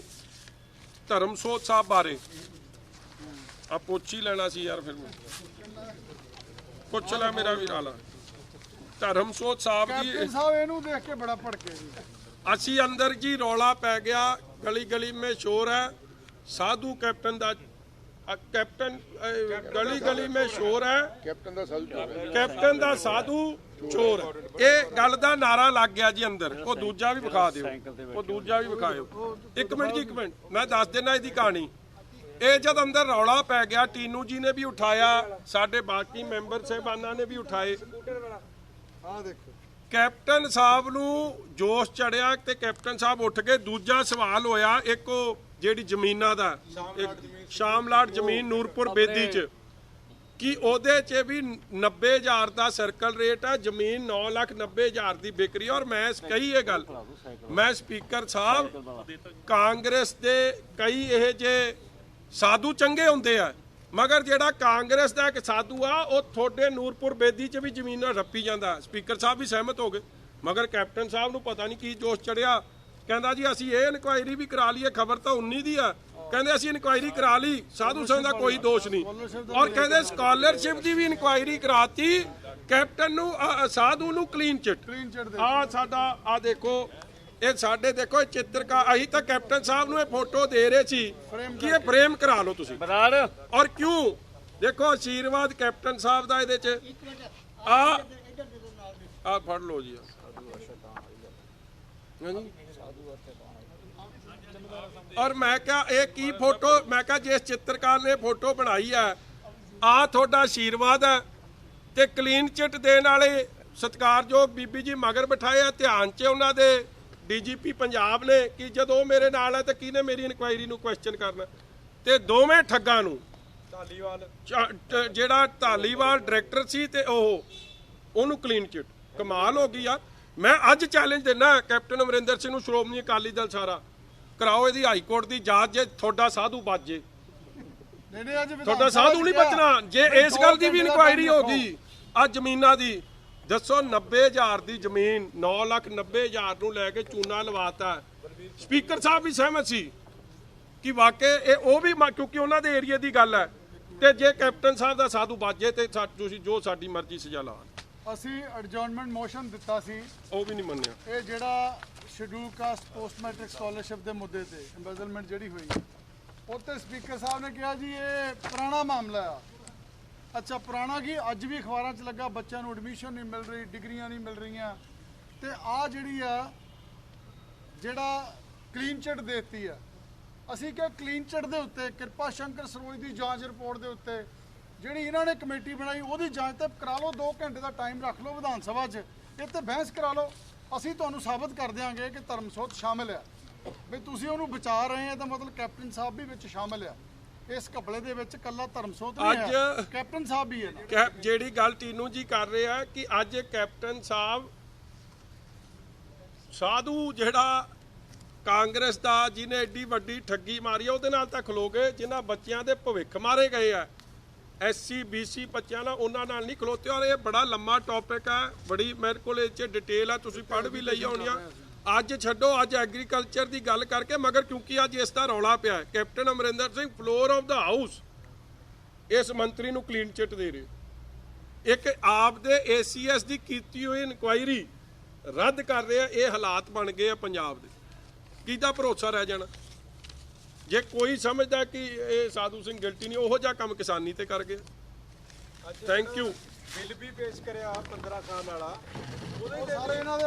ਧਰਮਸੋਤ ਸਾਹਿਬ ਬਾਰੇ। ਆ ਪੁੱਛ ਹੀ ਲੈਣਾ ਸੀ ਯਾਰ, ਫਿਰ ਪੁੱਛ ਲੈ ਮੇਰਾ ਵੀਰ ਆਲਾ। ਧਰਮਸੋਤ ਸਾਹਿਬ ਜੀ ਸਾਹਿਬ ਇਹਨੂੰ ਦੇਖ ਕੇ ਬੜਾ ਭੜਕੇ ਜੀ। ਅਸੀਂ ਅੰਦਰ ਜੀ ਰੌਲਾ ਪੈ ਗਿਆ, ਗਲੀ ਗਲੀ ਮੇਂ ਸ਼ੋਰ ਹੈ, ਸਾਧੂ ਕੈਪਟਨ ਦਾ ਕੈਪਟਨ ਗਲੀ ਗਲੀ ਮੇਂ ਸ਼ੋਰ ਹੈ, ਕੈਪਟਨ ਦਾ ਸਾਧੂ ਚੋਰ। ਇਹ ਗੱਲ ਦਾ ਨਾਰਾ ਲੱਗ ਗਿਆ ਜੀ ਅੰਦਰ। ਉਹ ਦੂਜਾ ਵੀ ਵਿਖਾ ਦਿਓ, ਉਹ ਦੂਜਾ ਵੀ ਵਿਖਾਇਓ। ਇੱਕ ਮਿੰਟ ਮੈਂ ਦੱਸ ਦੇਣਾ ਇਹਦੀ ਕਹਾਣੀ। ਇਹ ਜਦ ਅੰਦਰ ਰੌਲਾ ਪੈ ਗਿਆ, ਟੀਨੂ ਜੀ ਨੇ ਵੀ ਉਠਾਇਆ, ਸਾਡੇ ਬਾਕੀ ਮੈਂਬਰ ਸਾਹਿਬਾਨਾਂ ਨੇ ਵੀ ਉਠਾਏ। ਆਹ ਦੇਖੋ ਕੈਪਟਨ ਸਾਹਿਬ ਨੂੰ ਜੋਸ਼ ਚੜਿਆ ਤੇ ਕੈਪਟਨ ਸਾਹਿਬ ਉੱਠ ਕੇ ਦੂਜਾ ਸਵਾਲ ਹੋਇਆ। ਇੱਕ ਉਹ ਜਿਹੜੀ ਜ਼ਮੀਨਾਂ ਦਾ ਸ਼ਾਮਲਾਟ ਜ਼ਮੀਨ ਨੂਰਪੁਰ ਬੇਦੀ 'ਚ ਕਿ ਉਹਦੇ 'ਚ ਵੀ 90,000 ਦਾ ਸਰਕਲ ਰੇਟ ਹੈ, ਜ਼ਮੀਨ 9,90,000 ਦੀ ਵਿਕ ਰਹੀ ਹੈ। ਔਰ ਮੈਂ ਕਹੀ ਇਹ ਗੱਲ, ਮੈਂ ਸਪੀਕਰ ਸਾਹਿਬ, ਕਾਂਗਰਸ ਦੇ ਕਈ ਇਹ ਜੇ ਸਾਧੂ ਚੰਗੇ ਹੁੰਦੇ ਆ, ਮਗਰ ਜਿਹੜਾ ਕਾਂਗਰਸ ਦਾ ਇੱਕ ਸਾਧੂ ਆ ਉਹ ਤੁਹਾਡੇ ਨੂਰਪੁਰ ਬੇਦੀ 'ਚ ਵੀ ਜ਼ਮੀਨਾਂ ਰੱਪੀ ਜਾਂਦਾ। ਸਪੀਕਰ ਸਾਹਿਬ ਵੀ ਸਹਿਮਤ ਹੋ ਗਏ, ਮਗਰ ਕੈਪਟਨ ਸਾਹਿਬ ਨੂੰ ਪਤਾ ਨਹੀਂ ਕੀ ਜੋਸ਼ ਚੜਿਆ। ਕਹਿੰਦਾ ਜੀ ਅਸੀਂ ਇਹ ਇਨਕੁਆਇਰੀ ਵੀ ਕਰਾ ਲਈਏ, ਖਬਰ ਤਾਂ 19 ਦੀ ਆ। ਕਹਿੰਦੇ ਅਸੀਂ ਇਨਕੁਆਇਰੀ ਕਰਾ ਲਈ, ਸਾਧੂ ਸਿੰਘ ਦਾ ਕੋਈ ਦੋਸ਼ ਨਹੀਂ। ਔਰ ਕਹਿੰਦੇ ਸਕਾਲਰਸ਼ਿਪ ਦੀ ਵੀ ਇਨਕੁਆਇਰੀ ਕਰਾਤੀ, ਕੈਪਟਨ ਨੂੰ ਸਾਧੂ ਨੂੰ ਕਲੀਨ ਚਿੱਟ। ਆ ਸਾਡਾ ਆ ਦੇਖੋ, ਇਹ ਸਾਡੇ ਦੇਖੋ ਇਹ ਚਿੱਤਰਕਾਰ। ਅਸੀਂ ਤਾਂ ਕੈਪਟਨ ਸਾਹਿਬ ਨੂੰ ਇਹ ਫੋਟੋ ਦੇ ਰਹੇ ਸੀ ਕਿ ਇਹ ਫਰੇਮ ਕਰਾ ਲਓ ਤੁਸੀਂ। ਔਰ ਕਿਉਂ ਦੇਖੋ ਆਸ਼ੀਰਵਾਦ ਕੈਪਟਨ ਸਾਹਿਬ ਦਾ ਇਹਦੇ 'ਚ ਆ ਫੜ ਲਓ ਜੀ। ਔਰ ਮੈਂ ਕਿਹਾ ਇਹ ਕੀ ਫੋਟੋ, ਮੈਂ ਕਿਹਾ ਜਿਸ ਚਿੱਤਰਕਾਰ ਨੇ ਫੋਟੋ ਬਣਾਈ ਹੈ ਆ ਤੁਹਾਡਾ ਆਸ਼ੀਰਵਾਦ ਹੈ ਤੇ ਕਲੀਨ ਚਿੱਟ ਦੇਣ ਵਾਲੇ ਸਤਿਕਾਰਯੋਗ ਬੀਬੀ ਜੀ ਮਗਰ ਬਿਠਾਏ ਆ। ਧਿਆਨ 'ਚ ਉਹਨਾਂ ਦੇ DGP ਪੰਜਾਬ ਨੇ ਕਿ ਜਦੋਂ ਮੇਰੇ ਨਾਲ ਹੈ ਤਾਂ ਕਿਹਨੇ ਮੇਰੀ ਇਨਕੁਆਇਰੀ ਨੂੰ ਕੁਐਸਚਨ ਕਰਨਾ। ਤੇ ਦੋਵੇਂ ਠੱਗਾਂ ਨੂੰ, ਜਿਹੜਾ ਧਾਲੀਵਾਲ ਡਾਇਰੈਕਟਰ ਸੀ ਤੇ ਉਹਨੂੰ ਕਲੀਨ ਚਿੱਟ। ਕਮਾਲ ਹੋ ਗਈ ਯਾਰ। ਮੈਂ ਅੱਜ ਚੈਲੰਜ ਦਿੰਦਾ ਕੈਪਟਨ ਅਮਰਿੰਦਰ ਸਿੰਘ ਨੂੰ, ਸ਼੍ਰੋਮਣੀ ਅਕਾਲੀ ਦਲ ਸਾਰਾ, ਕਰਾਓ ਇਹਦੀ ਹਾਈ ਕੋਰਟ ਦੀ ਜਾਂਚ ਜੇ ਤੁਹਾਡਾ ਸਾਧੂ ਬਚ ਜੇ। ਨਹੀਂ ਅੱਜ ਤੁਹਾਡਾ ਸਾਧੂ ਨਹੀਂ ਬਚਣਾ ਜੇ ਇਸ ਗੱਲ ਦੀ ਵੀ ਇਨਕੁਆਇਰੀ ਹੋ ਗਈ। ਆ ਜ਼ਮੀਨਾਂ ਦੀ ਦੱਸੋ, 90,000 ਦੀ ਜ਼ਮੀਨ 9,90,000 ਨੂੰ ਲੈ ਕੇ ਚੂਨਾ ਲਵਾਤਾ। ਸਪੀਕਰ ਸਾਹਿਬ ਵੀ ਸਹਿਮਤ ਸੀ ਕਿ ਵਾਕਈ ਇਹ ਉਹ ਵੀ ਕਿਉਂਕਿ ਉਹਨਾਂ ਦੇ ਏਰੀਆ ਦੀ ਗੱਲ ਹੈ, ਤੇ ਜੇ ਕੈਪਟਨ ਸਾਹਿਬ ਦਾ ਸਾਧੂ ਬਚ ਜੇ ਤੇ ਤੁਸੀਂ ਜੋ ਸਾਡੀ ਮਰਜ਼ੀ ਸਜ਼ਾ ਲਾ। ਅਸੀਂ ਐਡਜਰਨਮੈਂਟ ਮੋਸ਼ਨ ਦਿੱਤਾ ਸੀ, ਉਹ ਵੀ ਨਹੀਂ ਮੰਨਿਆ। ਇਹ ਜਿਹੜਾ schedule caste post matric scholarship ਦੇ ਮੁੱਦੇ ਤੇ ਇੰਬੈਜ਼ਲਮੈਂਟ ਜਿਹੜੀ ਹੋਈ, ਉੱਤੇ ਸਪੀਕਰ ਸਾਹਿਬ ਨੇ ਕਿਹਾ ਜੀ ਇਹ ਪੁਰਾਣਾ ਮਾਮਲਾ ਆ। ਅੱਛਾ ਪੁਰਾਣਾ ਕੀ, ਅੱਜ ਵੀ ਅਖਬਾਰਾਂ 'ਚ ਲੱਗਾ ਬੱਚਿਆਂ ਨੂੰ ਐਡਮਿਸ਼ਨ ਨਹੀਂ ਮਿਲ ਰਹੀ, ਡਿਗਰੀਆਂ ਨਹੀਂ ਮਿਲ ਰਹੀਆਂ, ਤੇ ਆ ਜਿਹੜੀ ਆ ਜਿਹੜਾ ਕਲੀਨ ਚਿੱਟ ਦੇਤੀ ਆ। ਅਸੀਂ ਕਿਹਾ ਕਲੀਨ ਚਿੱਟ ਦੇ ਉੱਤੇ ਕਿਰਪਾ ਸ਼ੰਕਰ ਸਰੋਜ ਦੀ ਜਾਂਚ ਰਿਪੋਰਟ ਦੇ ਉੱਤੇ ਜਿਹੜੀ ਇਹਨਾਂ ਨੇ ਕਮੇਟੀ ਬਣਾਈ ਉਹਦੀ ਜਾਂਚ ਤੇ ਕਰਾ ਲਓ, 2 ਘੰਟੇ ਦਾ ਟਾਈਮ ਰੱਖ ਲਓ ਵਿਧਾਨ ਸਭਾ 'ਚ, ਇਹ ਤੇ ਬਹਿਸ ਕਰਾ ਲਓ। ਅਸੀਂ ਤੁਹਾਨੂੰ ਸਾਬਤ ਕਰ ਦਿਆਂਗੇ ਕਿ ਧਰਮਸੋਤ ਸ਼ਾਮਿਲ ਆ, ਵੀ ਤੁਸੀਂ ਉਹਨੂੰ ਬਚਾ ਰਹੇ ਆ ਤਾਂ ਮਤਲਬ ਕੈਪਟਨ ਸਾਹਿਬ ਵੀ ਵਿੱਚ ਸ਼ਾਮਿਲ ਆ। ਇਸ ਘਪਲੇ ਦੇ ਵਿੱਚ ਕੱਲਾ ਧਰਮਸੋਤ ਨਹੀਂ ਹੈ, ਕੈਪਟਨ ਸਾਹਿਬ ਵੀ ਹੈ ਨਾ। ਜਿਹੜੀ ਗੱਲ ਟੀਨੂ ਜੀ ਕਰ ਰਹੇ ਆ ਕਿ ਅੱਜ ਕੈਪਟਨ ਸਾਹਿਬ ਸਾਧੂ ਜਿਹੜਾ ਕਾਂਗਰਸ ਦਾ ਜਿਹਨੇ ਏਡੀ ਵੱਡੀ ਠੱਗੀ ਮਾਰੀ ਆ ਉਹਦੇ ਨਾਲ ਤਾਂ ਖਲੋ ਗਏ, ਜਿਨ੍ਹਾਂ ਬੱਚਿਆਂ ਦੇ ਭਵਿੱਖ ਮਾਰੇ ਗਏ ਆ SC BC ਬੱਚਿਆਂ ਨਾਲ, ਉਹਨਾਂ ਨਾਲ ਨਹੀਂ ਖਲੋਤੇ। ਔਰ ਇਹ ਬੜਾ ਲੰਮਾ ਟੌਪਿਕ ਆ, ਬੜੀ ਮੇਰੇ ਕੋਲ ਇਹ 'ਚ ਡਿਟੇਲ ਆ, ਤੁਸੀਂ ਪੜ੍ਹ ਵੀ ਲਈ ਹੋਣੀ ਆ। ਅੱਜ ਛੱਡੋ, ਅੱਜ ਐਗਰੀਕਲਚਰ ਦੀ ਗੱਲ ਕਰਕੇ, ਮਗਰ ਕਿਉਂਕਿ ਅੱਜ ਇਸ ਦਾ ਰੌਲਾ ਪਿਆ ਹੈ, captain Amarinder Singh floor of the house ਇਸ ਮੰਤਰੀ ਨੂੰ ਕਲੀਨ ਚਿੱਟ ਦੇ ਰਹੇ, ਇੱਕ ਆਪ ਦੇ ACS ਦੀ ਕੀਤੀ ਹੋਈ ਇਨਕੁਆਇਰੀ ਰੱਦ ਕਰ ਰਹੇ ਆ। ਇਹ ਹਾਲਾਤ ਬਣ ਗਏ ਆ ਪੰਜਾਬ ਦੇ, ਕਿਹਦਾ ਭਰੋਸਾ ਰਹਿ ਜਾਣਾ? ਜੇ ਕੋਈ ਸਮਝਦਾ ਕਿ ਇਹ ਸਾਧੂ ਸਿੰਘ ਗਿਲਟੀ ਨਹੀਂ, ਉਹੋ ਜਿਹਾ ਕੰਮ ਕਿਸਾਨੀ ਤੇ ਕਰ ਗਿਆ। Thank you. ਬਿੱਲ ਵੀ ਪੇਸ਼ ਕਰਿਆ 15 ਸਾਲ ਵਾਲਾ, ਉਹਦੇ ਸਾਰੇ ਇਹਨਾਂ ਦੇ